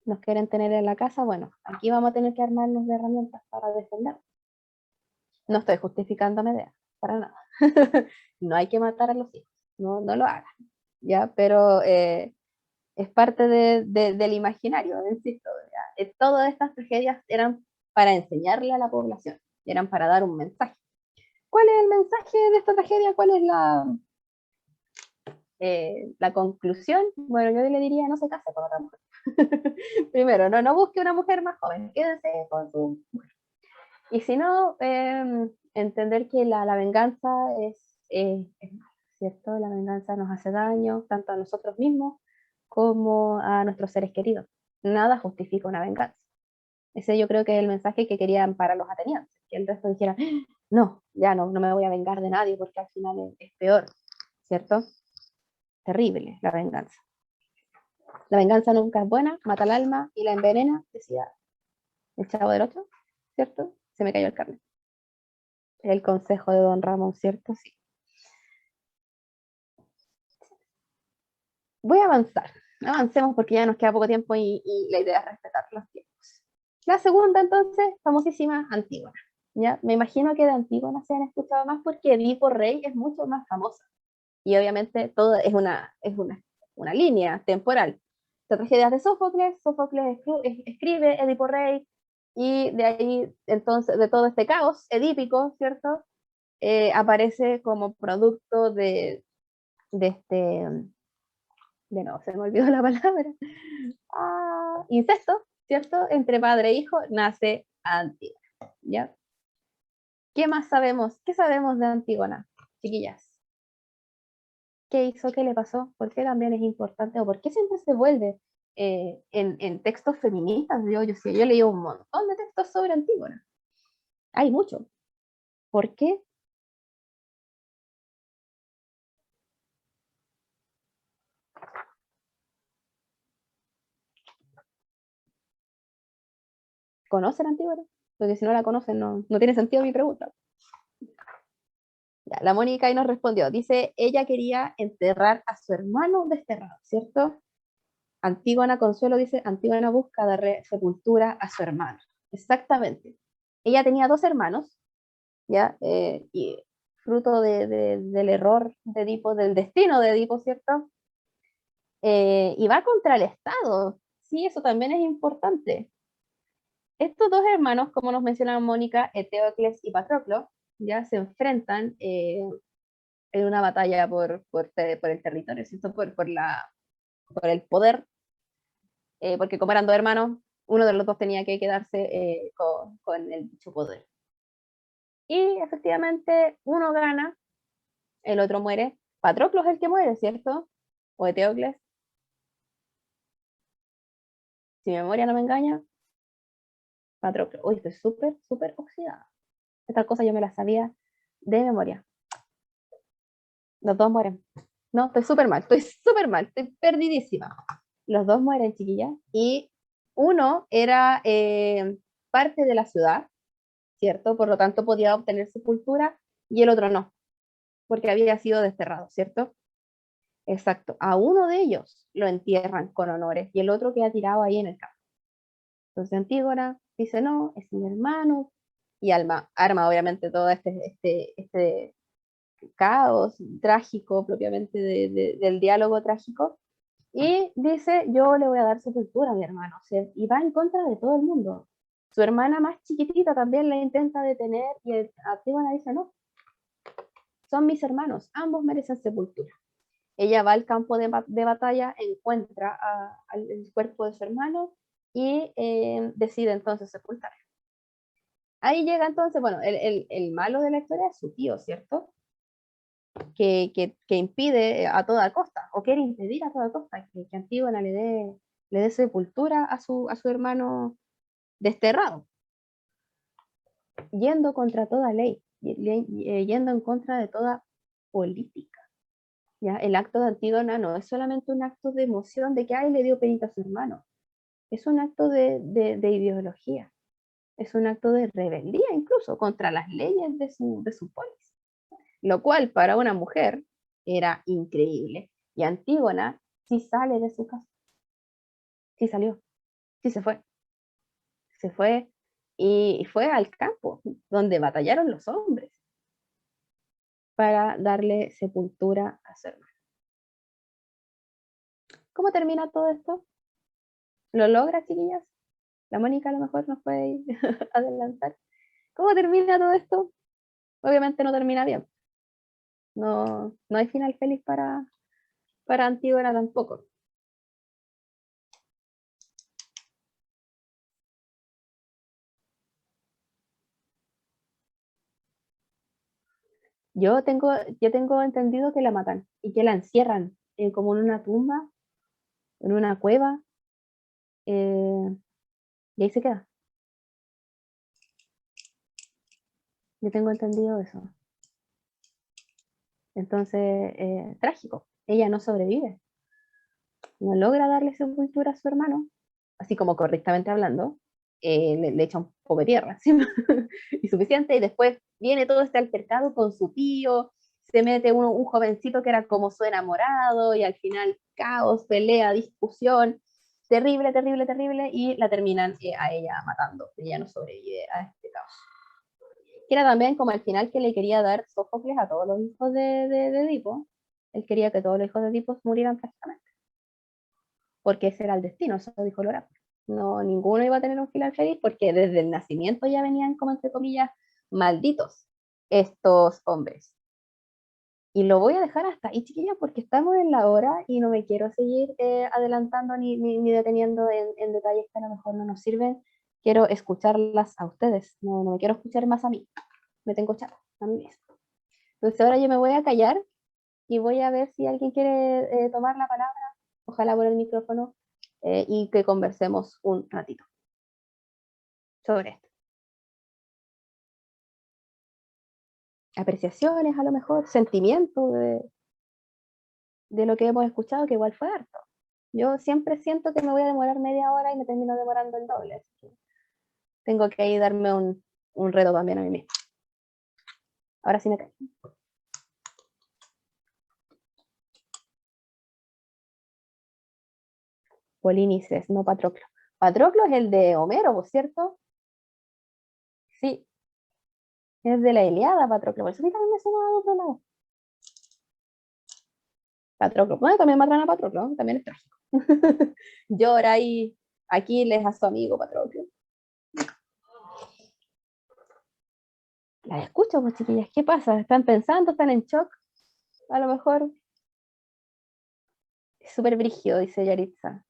Nos quieren tener en la casa, bueno, aquí vamos a tener que armarnos de herramientas para defender. No estoy justificando a Medea, para nada. No hay que matar a los hijos, no, no lo hagan, ¿ya? Pero es parte del imaginario, insisto, ¿ya? Todas estas tragedias eran para enseñarle a la población, eran para dar un mensaje. ¿Cuál es el mensaje de esta tragedia? ¿Cuál es la conclusión? Bueno, yo le diría, no se case con otra mujer. Primero, no busque una mujer más joven, quédese con su mujer. Y si no, entender que la venganza es mala, ¿cierto? La venganza nos hace daño, tanto a nosotros mismos como a nuestros seres queridos. Nada justifica una venganza. Ese yo creo que es el mensaje que querían para los atenienses, que el resto dijera, no, ya no me voy a vengar de nadie porque al final es peor, ¿cierto? Terrible la venganza. La venganza nunca es buena, mata al alma y la envenena, decía el Chavo del Ocho, ¿cierto? Se me cayó el carnet. El consejo de Don Ramón, ¿cierto? Sí. Voy a avanzar. Avancemos porque ya nos queda poco tiempo y la idea es respetar los tiempos. La segunda, entonces, famosísima, Antígona. ¿Ya? Me imagino que de Antígona se han escuchado más porque Edipo Rey es mucho más famosa. Y obviamente todo es una línea temporal. Las tragedias de Sófocles, Sófocles escribe Edipo Rey, y de ahí, entonces, de todo este caos edípico, ¿cierto? Aparece como producto de este, de no, se me olvidó la palabra, incesto, ¿cierto? Entre padre e hijo nace Antígona, ¿ya? ¿Qué más sabemos? ¿Qué sabemos de Antígona, chiquillas? ¿Qué hizo? ¿Qué le pasó? ¿Por qué también es importante? ¿O por qué siempre se vuelve en textos feministas? Yo leí un montón de textos sobre Antígona. Hay mucho. ¿Por qué? ¿Conocen Antígona? Porque si no la conocen, no tiene sentido mi pregunta. Ya, la Mónica ahí nos respondió. Dice, ella quería enterrar a su hermano desterrado, ¿cierto? Antígona Consuelo dice, Antígona busca dar sepultura a su hermano. Exactamente. Ella tenía dos hermanos, ¿ya? Y fruto del error de Edipo, del destino de Edipo, ¿cierto? Y va contra el Estado. Sí, eso también es importante. Estos dos hermanos, como nos menciona Mónica, Eteocles y Patroclo, ya se enfrentan en una batalla por el territorio, ¿cierto? Por el poder, porque como eran dos hermanos, uno de los dos tenía que quedarse con el dicho poder. Y efectivamente uno gana, el otro muere. Patroclo es el que muere, ¿cierto? O Eteocles. si mi memoria no me engaña, Patroclo. Uy, estoy súper, súper oxidada. Esta cosa yo me la sabía de memoria. Los dos mueren. No, estoy súper mal, estoy perdidísima. Los dos mueren, chiquillas, y uno era parte de la ciudad, ¿cierto? Por lo tanto podía obtener sepultura, y el otro no, porque había sido desterrado, ¿cierto? Exacto. A uno de ellos lo entierran con honores, y el otro queda tirado ahí en el campo. Entonces Antígona dice, no, es mi hermano, y arma obviamente todo este caos trágico propiamente del diálogo trágico, y dice, yo le voy a dar sepultura a mi hermano, o sea, y va en contra de todo el mundo. Su hermana más chiquitita también la intenta detener, y Antígona dice, no, son mis hermanos, ambos merecen sepultura. Ella va al campo de batalla, encuentra el cuerpo de su hermano, y decide entonces sepultarlo. Ahí llega entonces, bueno, el malo de la historia es su tío, ¿cierto? Que impide a toda costa, o quiere impedir a toda costa, que Antígona le dé sepultura a su hermano desterrado, yendo contra toda ley, yendo en contra de toda política. ¿Ya? El acto de Antígona no es solamente un acto de emoción de que ay, le dio penita a su hermano, es un acto de ideología, es un acto de rebeldía incluso contra las leyes de su polis, lo cual para una mujer era increíble. Y Antígona sí sale de su casa, sí salió, sí se fue y fue al campo donde batallaron los hombres para darle sepultura a su hermano. ¿Cómo termina todo esto? ¿Lo logra, chiquillas? La Mónica a lo mejor nos puede adelantar. ¿Cómo termina todo esto? Obviamente no termina bien. No, no hay final feliz para Antígona tampoco. Yo tengo entendido que la matan y que la encierran como en una tumba, en una cueva, y ahí se queda. Yo tengo entendido eso. Entonces, trágico. Ella no sobrevive, no logra darle sepultura a su hermano, así como correctamente hablando, le echa un poco de tierra, ¿sí? Y suficiente, y después viene todo este altercado con su tío, se mete un jovencito que era como su enamorado, y al final caos, pelea, discusión, terrible, terrible, terrible, y la terminan a ella matando, ella no sobrevive a este caos. Que era también como al final que le quería dar Sófocles a todos los hijos de Edipo, él quería que todos los hijos de Edipo murieran trágicamente, porque ese era el destino, eso dijo el oráculo. No, ninguno iba a tener un final feliz porque desde el nacimiento ya venían como entre comillas malditos estos hombres. Y lo voy a dejar hasta ahí, chiquillas, porque estamos en la hora y no me quiero seguir adelantando ni deteniendo en detalles que a lo mejor no nos sirven. Quiero escucharlas a ustedes, no me quiero escuchar más a mí, me tengo chata a mí mismo. Entonces ahora yo me voy a callar y voy a ver si alguien quiere tomar la palabra, ojalá por el micrófono, y que conversemos un ratito sobre esto. Apreciaciones, a lo mejor, sentimientos de lo que hemos escuchado, que igual fue harto. Yo siempre siento que me voy a demorar media hora y me termino demorando el doble. Así que tengo que ahí darme un reto también a mí mismo. Ahora sí me callo. Polinices, no Patroclo. Patroclo es el de Homero, ¿cierto? Sí, es de la Ilíada, Patroclo. Por eso que también me sonaba de otro lado. Patroclo. Bueno, también matan a Patroclo, ¿no? También es trágico. Llora ahí Aquiles a su amigo Patroclo. Las escucho, pues chiquillas, ¿qué pasa? ¿Están pensando? ¿Están en shock? A lo mejor es súper brígido, dice Yaritza.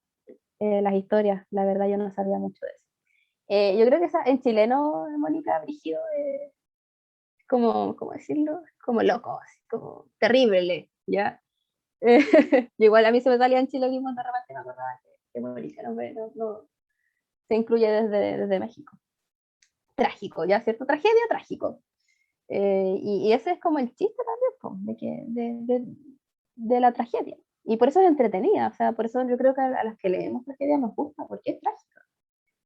Las historias, la verdad yo no sabía mucho de eso. Yo creo que en chileno, Mónica, brígido, ¿cómo decirlo? Como loco, así, como terrible, ¿ya? Igual a mí se me salía en chilenismo, de repente me acordaba que Mónica no, se incluye desde México. Trágico, ¿ya? ¿Cierto? Tragedia, trágico. Y ese es como el chiste también, po, de la tragedia. Y por eso es entretenida, o sea, por eso yo creo que a las que leemos tragedia nos gusta, porque es trágica.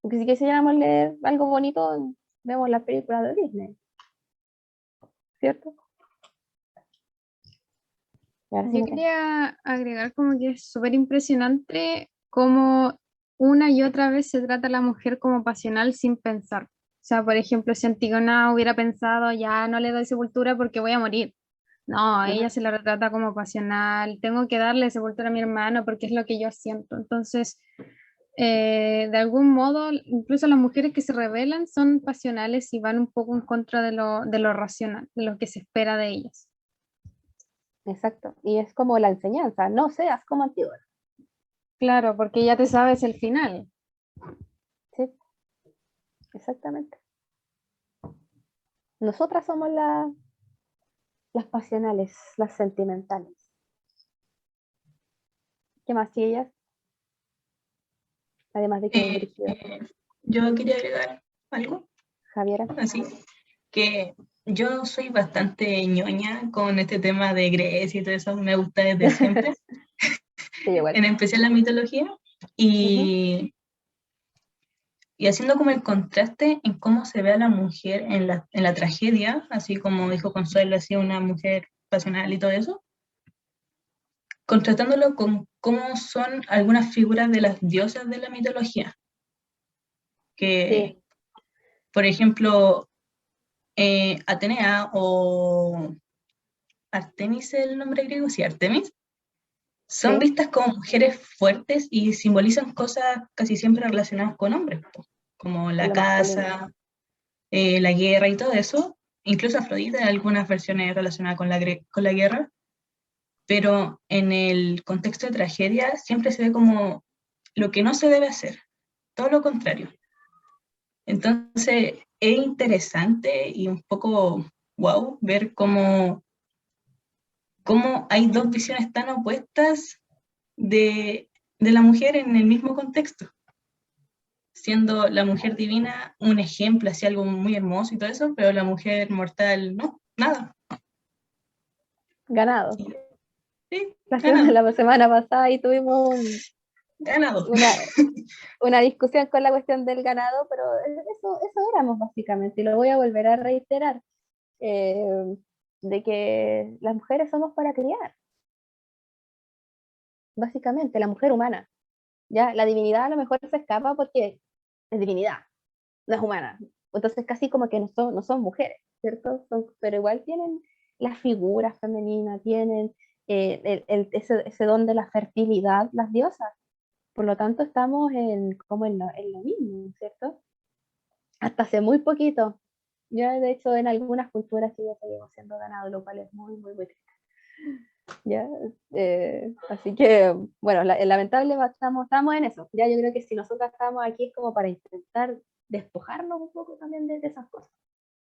Porque si quisiéramos leer algo bonito, vemos las películas de Disney, ¿cierto? Y ahora sí Yo me callo. quería agregar como que es súper impresionante cómo una y otra vez se trata a la mujer como pasional sin pensar. O sea, por ejemplo, si Antígona hubiera pensado, ya no le doy sepultura porque voy a morir. No, a ella Ujú. se la retrata como pasional, tengo que darle sepultura a mi hermano porque es lo que yo siento. Entonces, de algún modo, incluso las mujeres que se rebelan son pasionales y van un poco en contra de lo racional, de lo que se espera de ellas. Exacto. Y es como la enseñanza, no seas como Antígona. Claro, porque ya te sabes el final. Sí, exactamente. Nosotras somos las pasionales, las sentimentales. ¿Qué más, chillas? Además de que es Eh, brígido. yo quería agregar algo, Javiera. así, que yo soy bastante ñoña con este tema de Grecia y todo eso, me gusta desde siempre, Sí, igual. en especial la mitología, Ujú. y, y haciendo como el contraste en cómo se ve a la mujer en la tragedia, así como dijo Consuelo, así una mujer pasional y todo eso, contrastándolo con cómo son algunas figuras de las diosas de la mitología, que, Sí, por ejemplo, Atenea o Artemis, el nombre griego, sí, Artemis, son sí. vistas como mujeres fuertes y simbolizan cosas casi siempre relacionadas con hombres, po, como Con la lo masculino. casa, la guerra y todo eso. Incluso Afrodita en algunas versiones relacionadas con la guerra, pero en el contexto de tragedia siempre se ve como lo que no se debe hacer, todo lo contrario. Entonces es interesante y un poco wow ver cómo hay dos visiones tan opuestas de la mujer en el mismo contexto, siendo la mujer divina un ejemplo, así algo muy hermoso y todo eso, pero la mujer mortal no, nada. Ganado. Sí, La semana, ganado, la semana pasada ahí tuvimos ganado. una, una discusión con la cuestión del ganado, pero eso éramos básicamente, y lo voy a volver a reiterar, eh, de que las mujeres somos para criar, básicamente, la mujer humana. Ya, la divinidad a lo mejor se escapa porque es divinidad, no es humana. Entonces casi como que no son mujeres, ¿cierto? Pero igual tienen las figuras femeninas, tienen ese don de la fertilidad, las diosas. Por lo tanto, estamos como en lo mismo, ¿cierto? Hasta hace muy poquito. Ya, de hecho, en algunas culturas que ya seguimos siendo ganado, lo cual es muy, muy, muy triste. ¿Ya? Así que, bueno, lamentable, estamos en eso. Ya yo creo que si nosotros estamos aquí es como para intentar despojarnos un poco también de esas cosas.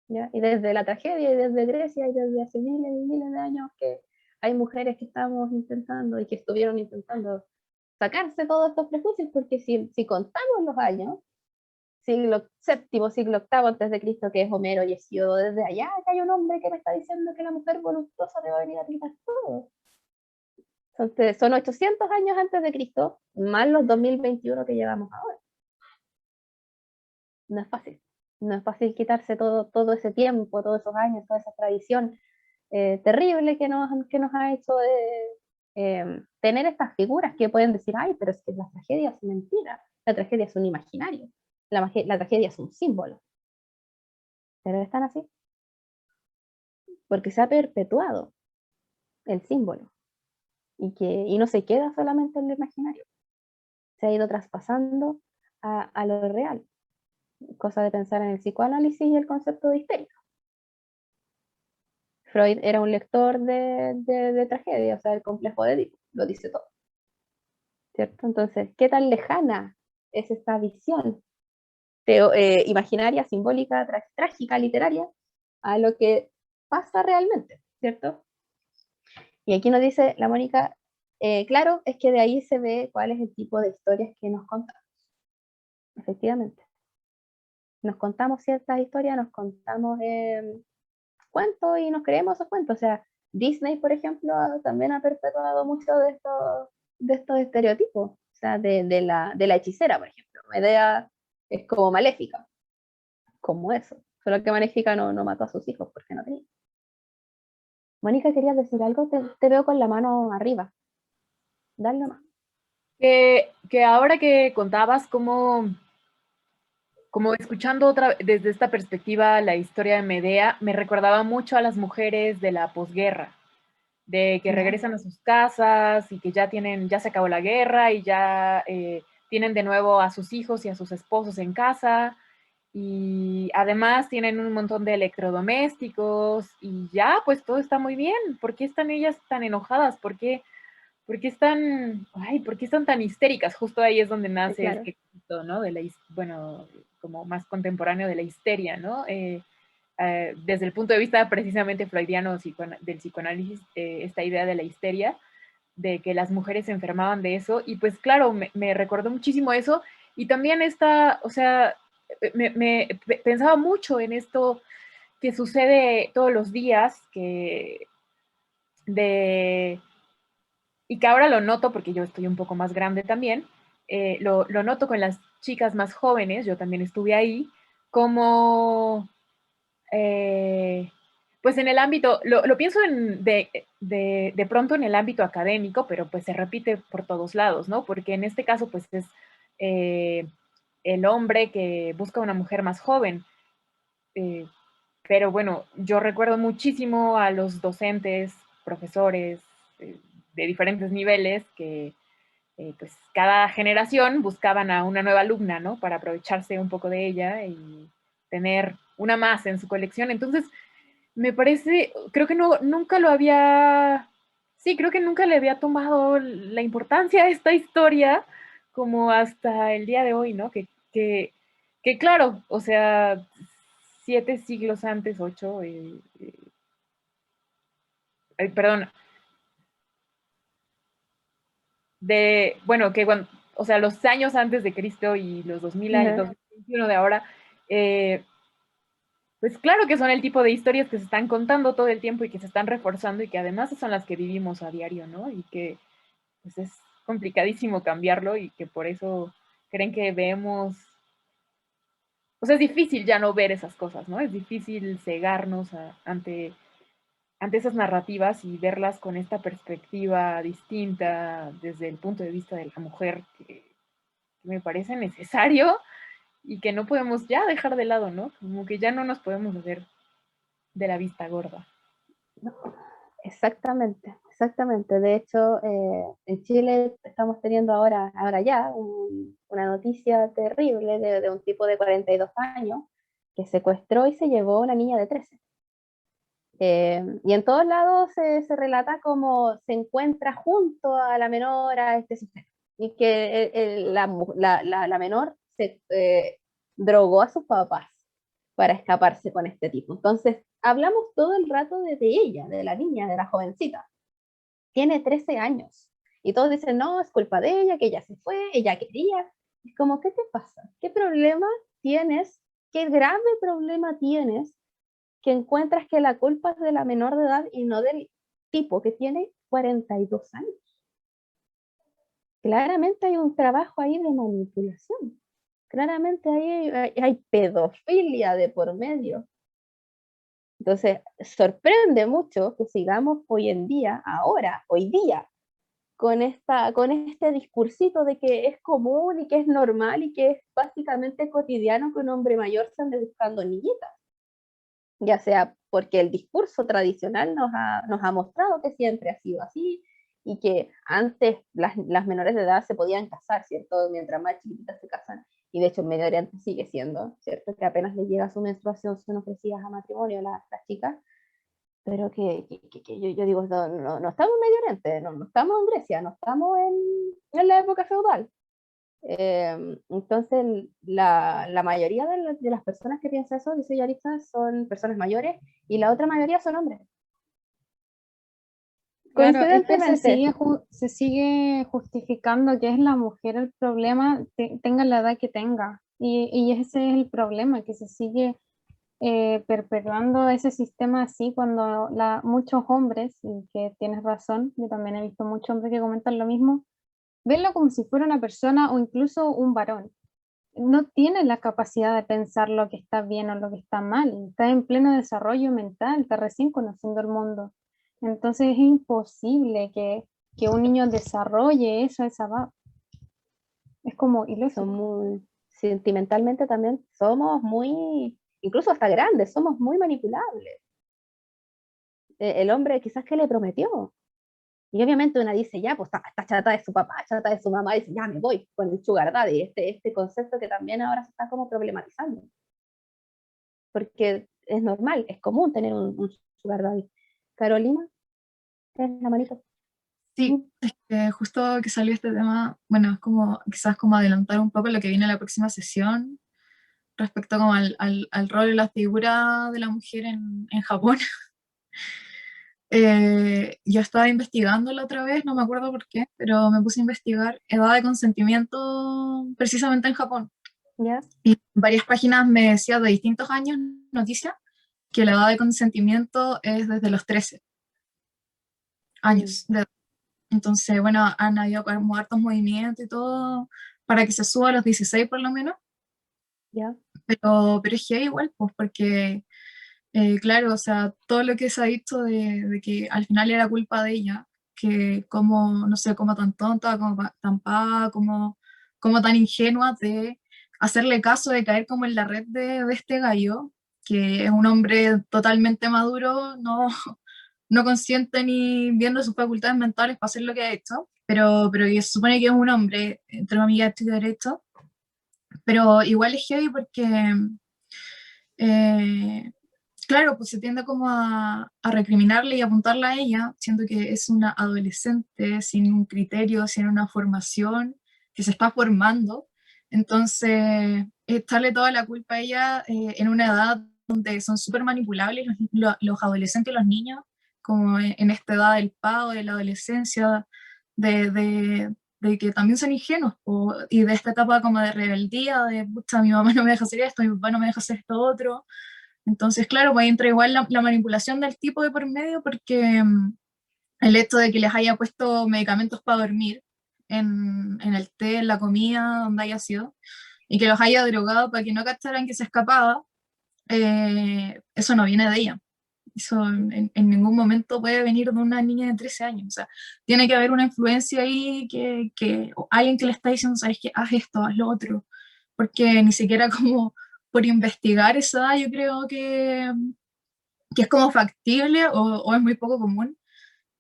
¿Ya? Y desde la tragedia y desde Grecia y desde hace miles y miles de años que hay mujeres que estamos intentando y que estuvieron intentando sacarse todos estos prejuicios, porque si contamos los años, siglo séptimo, siglo octavo antes de Cristo, que es Homero y Hesíodo, desde allá que hay un hombre que me está diciendo que la mujer voluptuosa me va a venir a quitar todo. Son 800 años antes de Cristo, más los 2021 que llevamos ahora. No es fácil. No es fácil quitarse todo ese tiempo, todos esos años, toda esa tradición terrible que nos ha hecho tener estas figuras que pueden decir, ay, pero es que la tragedia es mentira, la tragedia es un imaginario, la tragedia es un símbolo. Pero están así, porque se ha perpetuado el símbolo y no se queda solamente en lo imaginario, se ha ido traspasando a lo real, cosa de pensar en el psicoanálisis y el concepto de histeria. Freud era un lector de tragedia, o sea, el complejo de Edipo, lo dice todo, ¿cierto? Entonces, ¿qué tan lejana es esta visión imaginaria, simbólica, trágica, literaria, a lo que pasa realmente, ¿cierto? Y aquí nos dice la Mónica, claro, es que de ahí se ve cuál es el tipo de historias que nos contamos. efectivamente. Nos contamos ciertas historias, nos contamos cuentos y nos creemos esos cuentos. O sea, Disney, por ejemplo, también ha perpetuado mucho de estos estereotipos. O sea, de la hechicera, por ejemplo. Medea es como maléfica, como eso. Solo que Maléfica no mató a sus hijos porque no tenía. Mónica, ¿querías decir algo? Te veo con la mano arriba. Dale nomás. Que ahora que contabas como escuchando desde esta perspectiva la historia de Medea, me recordaba mucho a las mujeres de la posguerra, de que regresan a sus casas y que ya se acabó la guerra y ya tienen de nuevo a sus hijos y a sus esposos en casa, y además tienen un montón de electrodomésticos y ya, pues todo está muy bien. ¿Por qué están ellas tan enojadas? ¿Por qué están tan histéricas? Justo ahí es donde nace claro. este concepto, ¿no? Bueno, como más contemporáneo de la histeria, ¿no? Desde el punto de vista precisamente freudiano del psicoanálisis, esta idea de la histeria, de que las mujeres se enfermaban de eso, y pues claro, me recordó muchísimo eso, y también o sea, pensaba mucho en esto que sucede todos los días, y que ahora lo noto porque yo estoy un poco más grande también, lo noto con las chicas más jóvenes, yo también estuve ahí, como, pues en el ámbito, lo pienso de pronto en el ámbito académico, pero pues se repite por todos lados, ¿no? Porque en este caso pues es eh, el hombre que busca una mujer más joven. Eh, pero bueno, yo recuerdo muchísimo a los docentes, profesores de diferentes niveles que pues cada generación buscaban a una nueva alumna, ¿no? Para aprovecharse un poco de ella y tener una más en su colección. Entonces, me parece, creo que nunca lo había, sí, creo que nunca le había tomado la importancia a esta historia como hasta el día de hoy, ¿no? Que claro, o sea, 7 siglos antes, 8, perdón, bueno, o sea, los años antes de Cristo y los 2000 años, 2021 de ahora, pues claro que son el tipo de historias que se están contando todo el tiempo y que se están reforzando y que además son las que vivimos a diario, ¿no? Y que pues es complicadísimo cambiarlo y que por eso creen que vemos, o sea, es difícil ya no ver esas cosas, ¿no? Es difícil cegarnos ante esas narrativas y verlas con esta perspectiva distinta desde el punto de vista de la mujer, que me parece necesario y que no podemos ya dejar de lado, ¿no? Como que ya no nos podemos hacer de la vista gorda. No, exactamente, exactamente. De hecho, en Chile estamos teniendo ahora ya una noticia terrible de un tipo de 42 años que secuestró y se llevó a una niña de 13. Y en todos lados se relata cómo se encuentra junto a la menor a este sujeto y que la menor se drogó a sus papás para escaparse con este tipo. Entonces, hablamos todo el rato de ella, de la niña, de la jovencita. Tiene 13 años. Y todos dicen, no, es culpa de ella, que ella se fue, ella quería. Es como, ¿qué te pasa? ¿Qué problema tienes? ¿Qué grave problema tienes que encuentras que la culpa es de la menor de edad y no del tipo que tiene 42 años? Claramente hay un trabajo ahí de manipulación. Claramente hay pedofilia de por medio. Entonces, sorprende mucho que sigamos hoy en día, hoy día, con este discursito de que es común y que es normal y que es básicamente cotidiano que un hombre mayor se ande buscando niñitas. Ya sea porque el discurso tradicional nos ha mostrado que siempre ha sido así y que antes las menores de edad se podían casar, ¿cierto? Mientras más chiquititas se casan. Y de hecho en Medio Oriente sigue siendo, ¿cierto? Que apenas les llega su menstruación son ofrecidas a matrimonio las chicas, pero que yo digo, no estamos en Medio Oriente, no estamos en Grecia, no estamos en la época feudal. Entonces, la mayoría de las personas que piensan eso, dice Yaritza, son personas mayores y la otra mayoría son hombres. Claro, es que Coincidentemente, se sigue justificando que es la mujer el problema, tenga la edad que tenga. Y ese es el problema, que se sigue perpetuando ese sistema así cuando muchos hombres, y que tienes razón, yo también he visto muchos hombres que comentan lo mismo, verlo como si fuera una persona o incluso un varón. No tiene la capacidad de pensar lo que está bien o lo que está mal, está en pleno desarrollo mental, está recién conociendo el mundo. Entonces es imposible que un niño desarrolle eso a esa edad. Es como Son ilógico. muy, sentimentalmente también somos muy, incluso hasta grandes, somos muy manipulables. El hombre quizás que le prometió. Y obviamente una dice, ya, pues está chata de su papá, chata de su mamá, y dice, ya me voy con el sugar daddy, este concepto que también ahora se está como problematizando. Porque es normal, es común tener un sugar daddy. Carolina, es la manito. Sí, es que justo que salió este tema, bueno, es como quizás como adelantar un poco lo que viene en la próxima sesión respecto como al rol y la figura de la mujer en Japón. Yo estaba investigando la otra vez, no me acuerdo por qué, pero me puse a investigar edad de consentimiento precisamente en Japón. ¿Ya? Y varias páginas me decían de distintos años, noticias, que la edad de consentimiento es desde los 13 años de edad. Entonces, bueno, han habido como hartos movimientos y todo para que se suba a los 16 por lo menos, ¿Ya? pero es que igual, pues porque, claro, o sea, todo lo que se ha dicho de que al final era culpa de ella, que como, no sé, como tan tonta, como tan paga, como tan ingenua de hacerle caso, de caer como en la red de este gallo, que es un hombre totalmente maduro, no, no consciente ni viendo sus facultades mentales para hacer lo que ha hecho, pero que se supone que es un hombre, entre comillas, de derecho, pero igual es heavy porque, eh, claro, pues se tiende como a recriminarle y apuntarla a ella, siendo que es una adolescente sin un criterio, sin una formación, que se está formando, entonces echarle toda la culpa a ella en una edad donde son súper manipulables los adolescentes y los niños, como en esta edad del pago, de la adolescencia, de que también son ingenuos, y de esta etapa como de rebeldía, de, pucha, mi mamá no me deja hacer esto, mi papá no me deja hacer esto otro. Entonces, claro, pues ahí entra igual la manipulación del tipo de por medio, porque el hecho de que les haya puesto medicamentos para dormir en el té, en la comida, donde haya sido, y que los haya drogado para que no cacharan que se escapaba, eso no viene de ella. Eso en ningún momento puede venir de una niña de 13 años. O sea, tiene que haber una influencia ahí o alguien que le está diciendo, sabes qué, haz esto, haz lo otro. Porque ni siquiera como por investigar esa edad, yo creo que es como factible o es muy poco común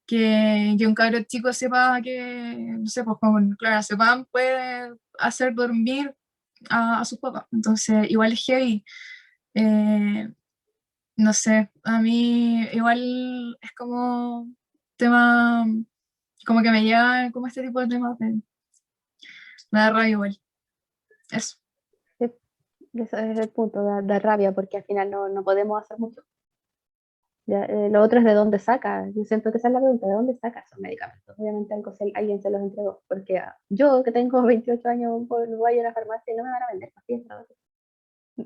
que un cabro chico sepa que, no sé, pues con clonazepam puede hacer dormir a sus papás. Entonces, igual es heavy. Eh, no sé, a mí igual es como tema, como que me llega como este tipo de temas, me da rabia igual. Eso. Sí, ese es el punto, da rabia, porque al final no podemos hacer mucho. Ya, lo otro es de dónde saca. Yo siento que esa es la pregunta, ¿de dónde saca esos medicamentos? Obviamente alguien se los entregó, porque yo que tengo 28 años pues, voy a ir a la farmacia y no me van a vender pastillas.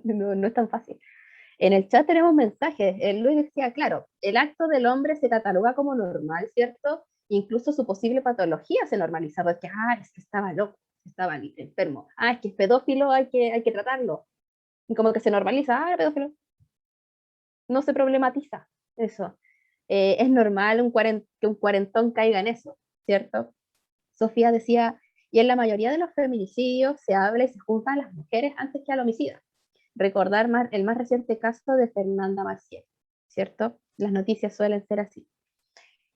No es tan fácil. En el chat tenemos mensajes. El Luis decía, claro, el acto del hombre se cataloga como normal, ¿cierto? Incluso su posible patología se normaliza, porque, es que estaba loco, estaba enfermo. Es que es pedófilo, hay que tratarlo. Y como que se normaliza, pedófilo. No se problematiza eso. Es normal que un cuarentón caiga en eso, ¿cierto? Sofía decía, y en la mayoría de los feminicidios se habla y se juzga a las mujeres antes que al homicida. Recordar el más reciente caso de Fernanda Maciel, ¿cierto? Las noticias suelen ser así.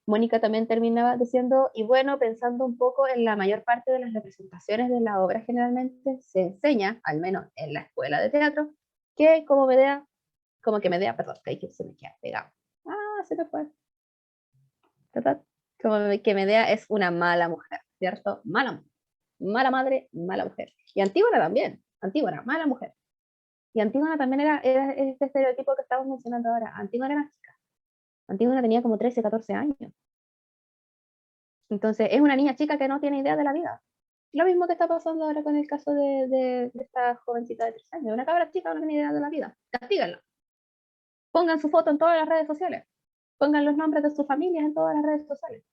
Mónica también terminaba diciendo, y bueno, pensando un poco en la mayor parte de las representaciones de la obra, generalmente se enseña, al menos en la escuela de teatro, que perdón, que se me queda pegado. Se me fue. Como que Medea es una mala mujer, ¿cierto? Mala madre, mala mujer. Y Antígona también, Antígona, mala mujer. Y Antígona también era este estereotipo que estamos mencionando ahora. Antígona era una chica. Antígona tenía como 13, 14 años. Entonces, es una niña chica que no tiene idea de la vida. Lo mismo que está pasando ahora con el caso de esta jovencita de 3 años, una cabra chica, no tiene idea de la vida. Castíganla. Pongan su foto en todas las redes sociales. Pongan los nombres de sus familias en todas las redes sociales.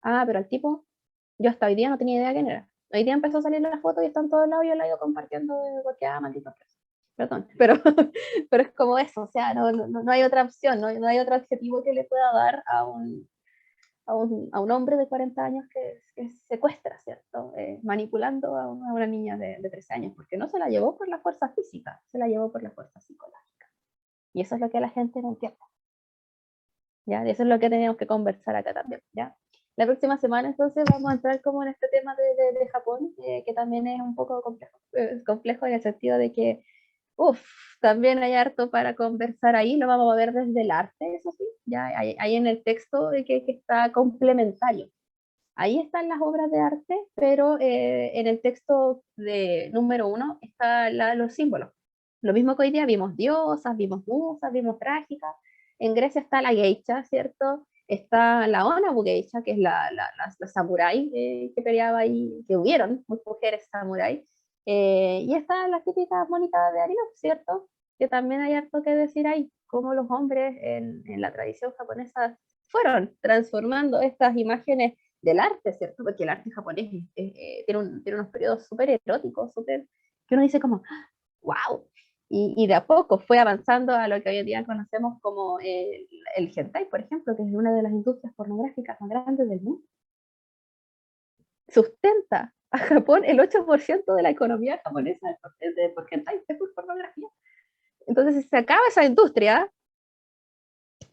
Ah, pero el tipo, yo hasta hoy día no tenía idea quién era. Hoy día empezó a salir la foto y está en todos lados y yo la he ido compartiendo porque, maldito preso. Perdón, pero es como eso, o sea, no hay otra opción, no hay otro adjetivo que le pueda dar a un hombre de 40 años que secuestra, ¿cierto? Manipulando a una niña de 13 años, porque no se la llevó por la fuerza física, se la llevó por la fuerza psicológica. Y eso es lo que la gente no entiende. ¿Ya? Y eso es lo que tenemos que conversar acá también, ¿ya? La próxima semana entonces vamos a entrar como en este tema de Japón, que también es un poco complejo en el sentido de que, también hay harto para conversar ahí, lo vamos a ver desde el arte, eso sí, ya hay en el texto de que está complementario. Ahí están las obras de arte, pero en el texto de número 1 están los símbolos. Lo mismo que hoy día vimos diosas, vimos musas, vimos trágicas. En Grecia está la geisha, ¿cierto? Está la Onabu geisha, que es la samurái que peleaba ahí, que hubieron mujeres samurái. Y están las típicas monitas de Arinop, ¿cierto? Que también hay harto que decir ahí, cómo los hombres en la tradición japonesa fueron transformando estas imágenes del arte, ¿cierto? Porque el arte japonés tiene unos periodos súper eróticos, que uno dice como, wow. Y de a poco fue avanzando a lo que hoy en día conocemos como el hentai, por ejemplo, que es una de las industrias pornográficas más grandes del mundo. Sustenta a Japón el 8% de la economía japonesa por hentai, es por pornografía. Entonces, si se acaba esa industria,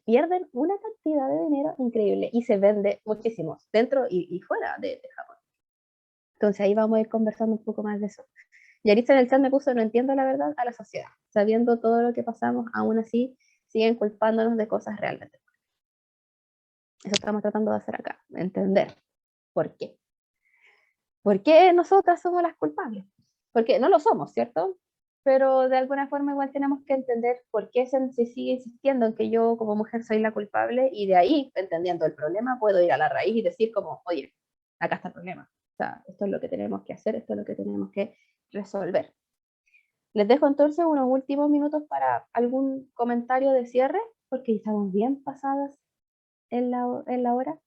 pierden una cantidad de dinero increíble y se vende muchísimo dentro y fuera de Japón. Entonces ahí vamos a ir conversando un poco más de eso. Y Aritza en el chat me puso, no entiendo la verdad a la sociedad. Sabiendo todo lo que pasamos, aún así siguen culpándonos de cosas realmente. Eso estamos tratando de hacer acá, entender por qué. ¿Por qué nosotras somos las culpables? Porque no lo somos, ¿cierto? Pero de alguna forma igual tenemos que entender por qué se sigue insistiendo en que yo como mujer soy la culpable y de ahí, entendiendo el problema, puedo ir a la raíz y decir como, oye, acá está el problema. O sea, esto es lo que tenemos que hacer, esto es lo que tenemos que resolver. Les dejo entonces unos últimos minutos para algún comentario de cierre, porque estamos bien pasadas en la hora.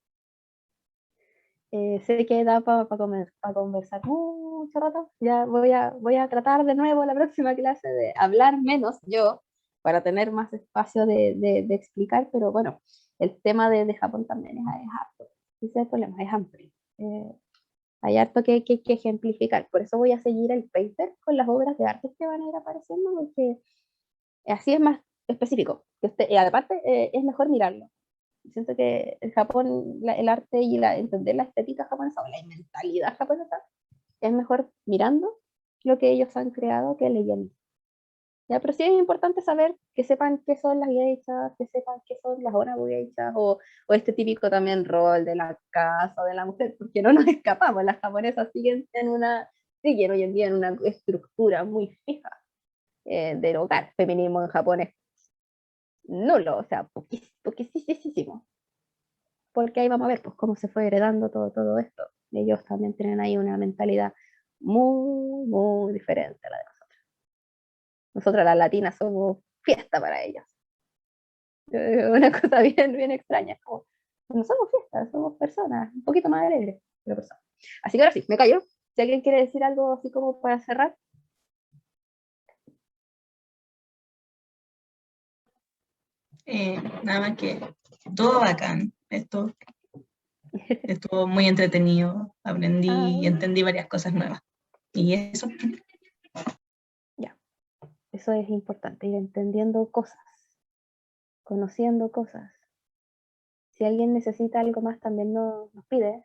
Sé que da para conversar mucho rato. Ya voy a tratar de nuevo la próxima clase de hablar menos yo, para tener más espacio de explicar, pero bueno, el tema de Japón también es harto. Ese es el problema, es amplio. Hay harto que ejemplificar. Por eso voy a seguir el paper con las obras de arte que van a ir apareciendo, porque así es más específico. Y aparte, es mejor mirarlo. Siento que el Japón, el arte y entender la estética japonesa o la mentalidad japonesa es mejor mirando lo que ellos han creado que leyendo. ¿Ya? Pero sí es importante saber, que sepan qué son las geishas, que sepan qué son las onabu geishas o este típico también rol de la casa de la mujer, porque no nos escapamos. Las japonesas siguen hoy en día en una estructura muy fija del hogar. Feminismo en Japón es nulo, o sea, poquísimo. Porque ahí vamos a ver pues, cómo se fue heredando todo esto. Ellos también tienen ahí una mentalidad muy diferente a la de nosotros. Nosotras las latinas somos fiesta para ellos. Una cosa bien extraña. Como, no somos fiestas, somos personas, un poquito más alegres, pero personas. Así que ahora sí, me callo. Si alguien quiere decir algo así como para cerrar. Nada más que todo bacán. Esto estuvo muy entretenido, aprendí y entendí varias cosas nuevas. Y eso. Ya, eso es importante, ir entendiendo cosas, conociendo cosas. Si alguien necesita algo más, también nos pide.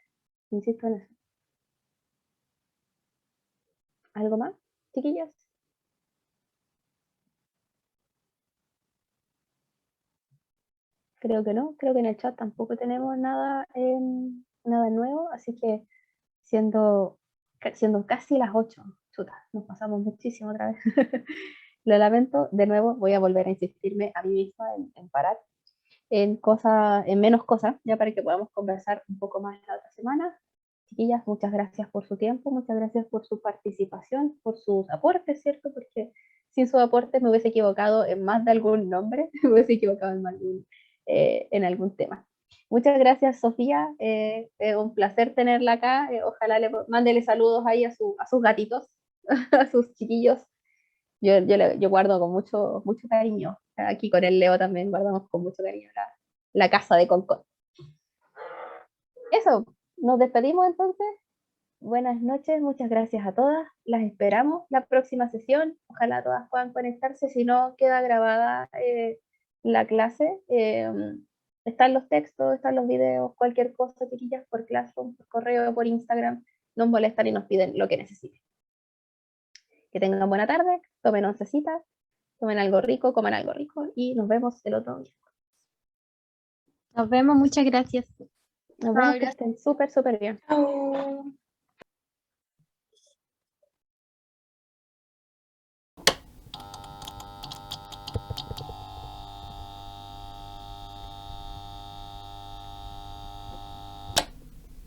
Insisto en eso. ¿Algo más, chiquillas? Creo que no, creo que en el chat tampoco tenemos nada nuevo, así que siendo casi las 8, chuta, nos pasamos muchísimo otra vez. Lo lamento, de nuevo voy a volver a insistirme a mí misma en parar en menos cosas, ya para que podamos conversar un poco más la otra semana. Chiquillas, muchas gracias por su tiempo, muchas gracias por su participación, por sus aportes, ¿cierto? Porque sin sus aportes me hubiese equivocado en más de algún nombre, me hubiese equivocado en algún tema. Muchas gracias, Sofía. Un placer tenerla acá. Ojalá mándele saludos ahí a sus gatitos, a sus chiquillos. Yo guardo con mucho, mucho cariño. Aquí con el Leo también guardamos con mucho cariño la casa de Concon. Eso, nos despedimos entonces. Buenas noches, muchas gracias a todas. Las esperamos la próxima sesión. Ojalá todas puedan conectarse. Si no, queda grabada la clase. Están los textos, están los videos, cualquier cosa, chiquillas, por Classroom, por correo, por Instagram. Nos molestan y nos piden lo que necesiten. Que tengan buena tarde, tomen oncecita, tomen algo rico, coman algo rico y nos vemos el otro día. Nos vemos, muchas gracias. Nos vemos, que estén súper, súper bien. Chao.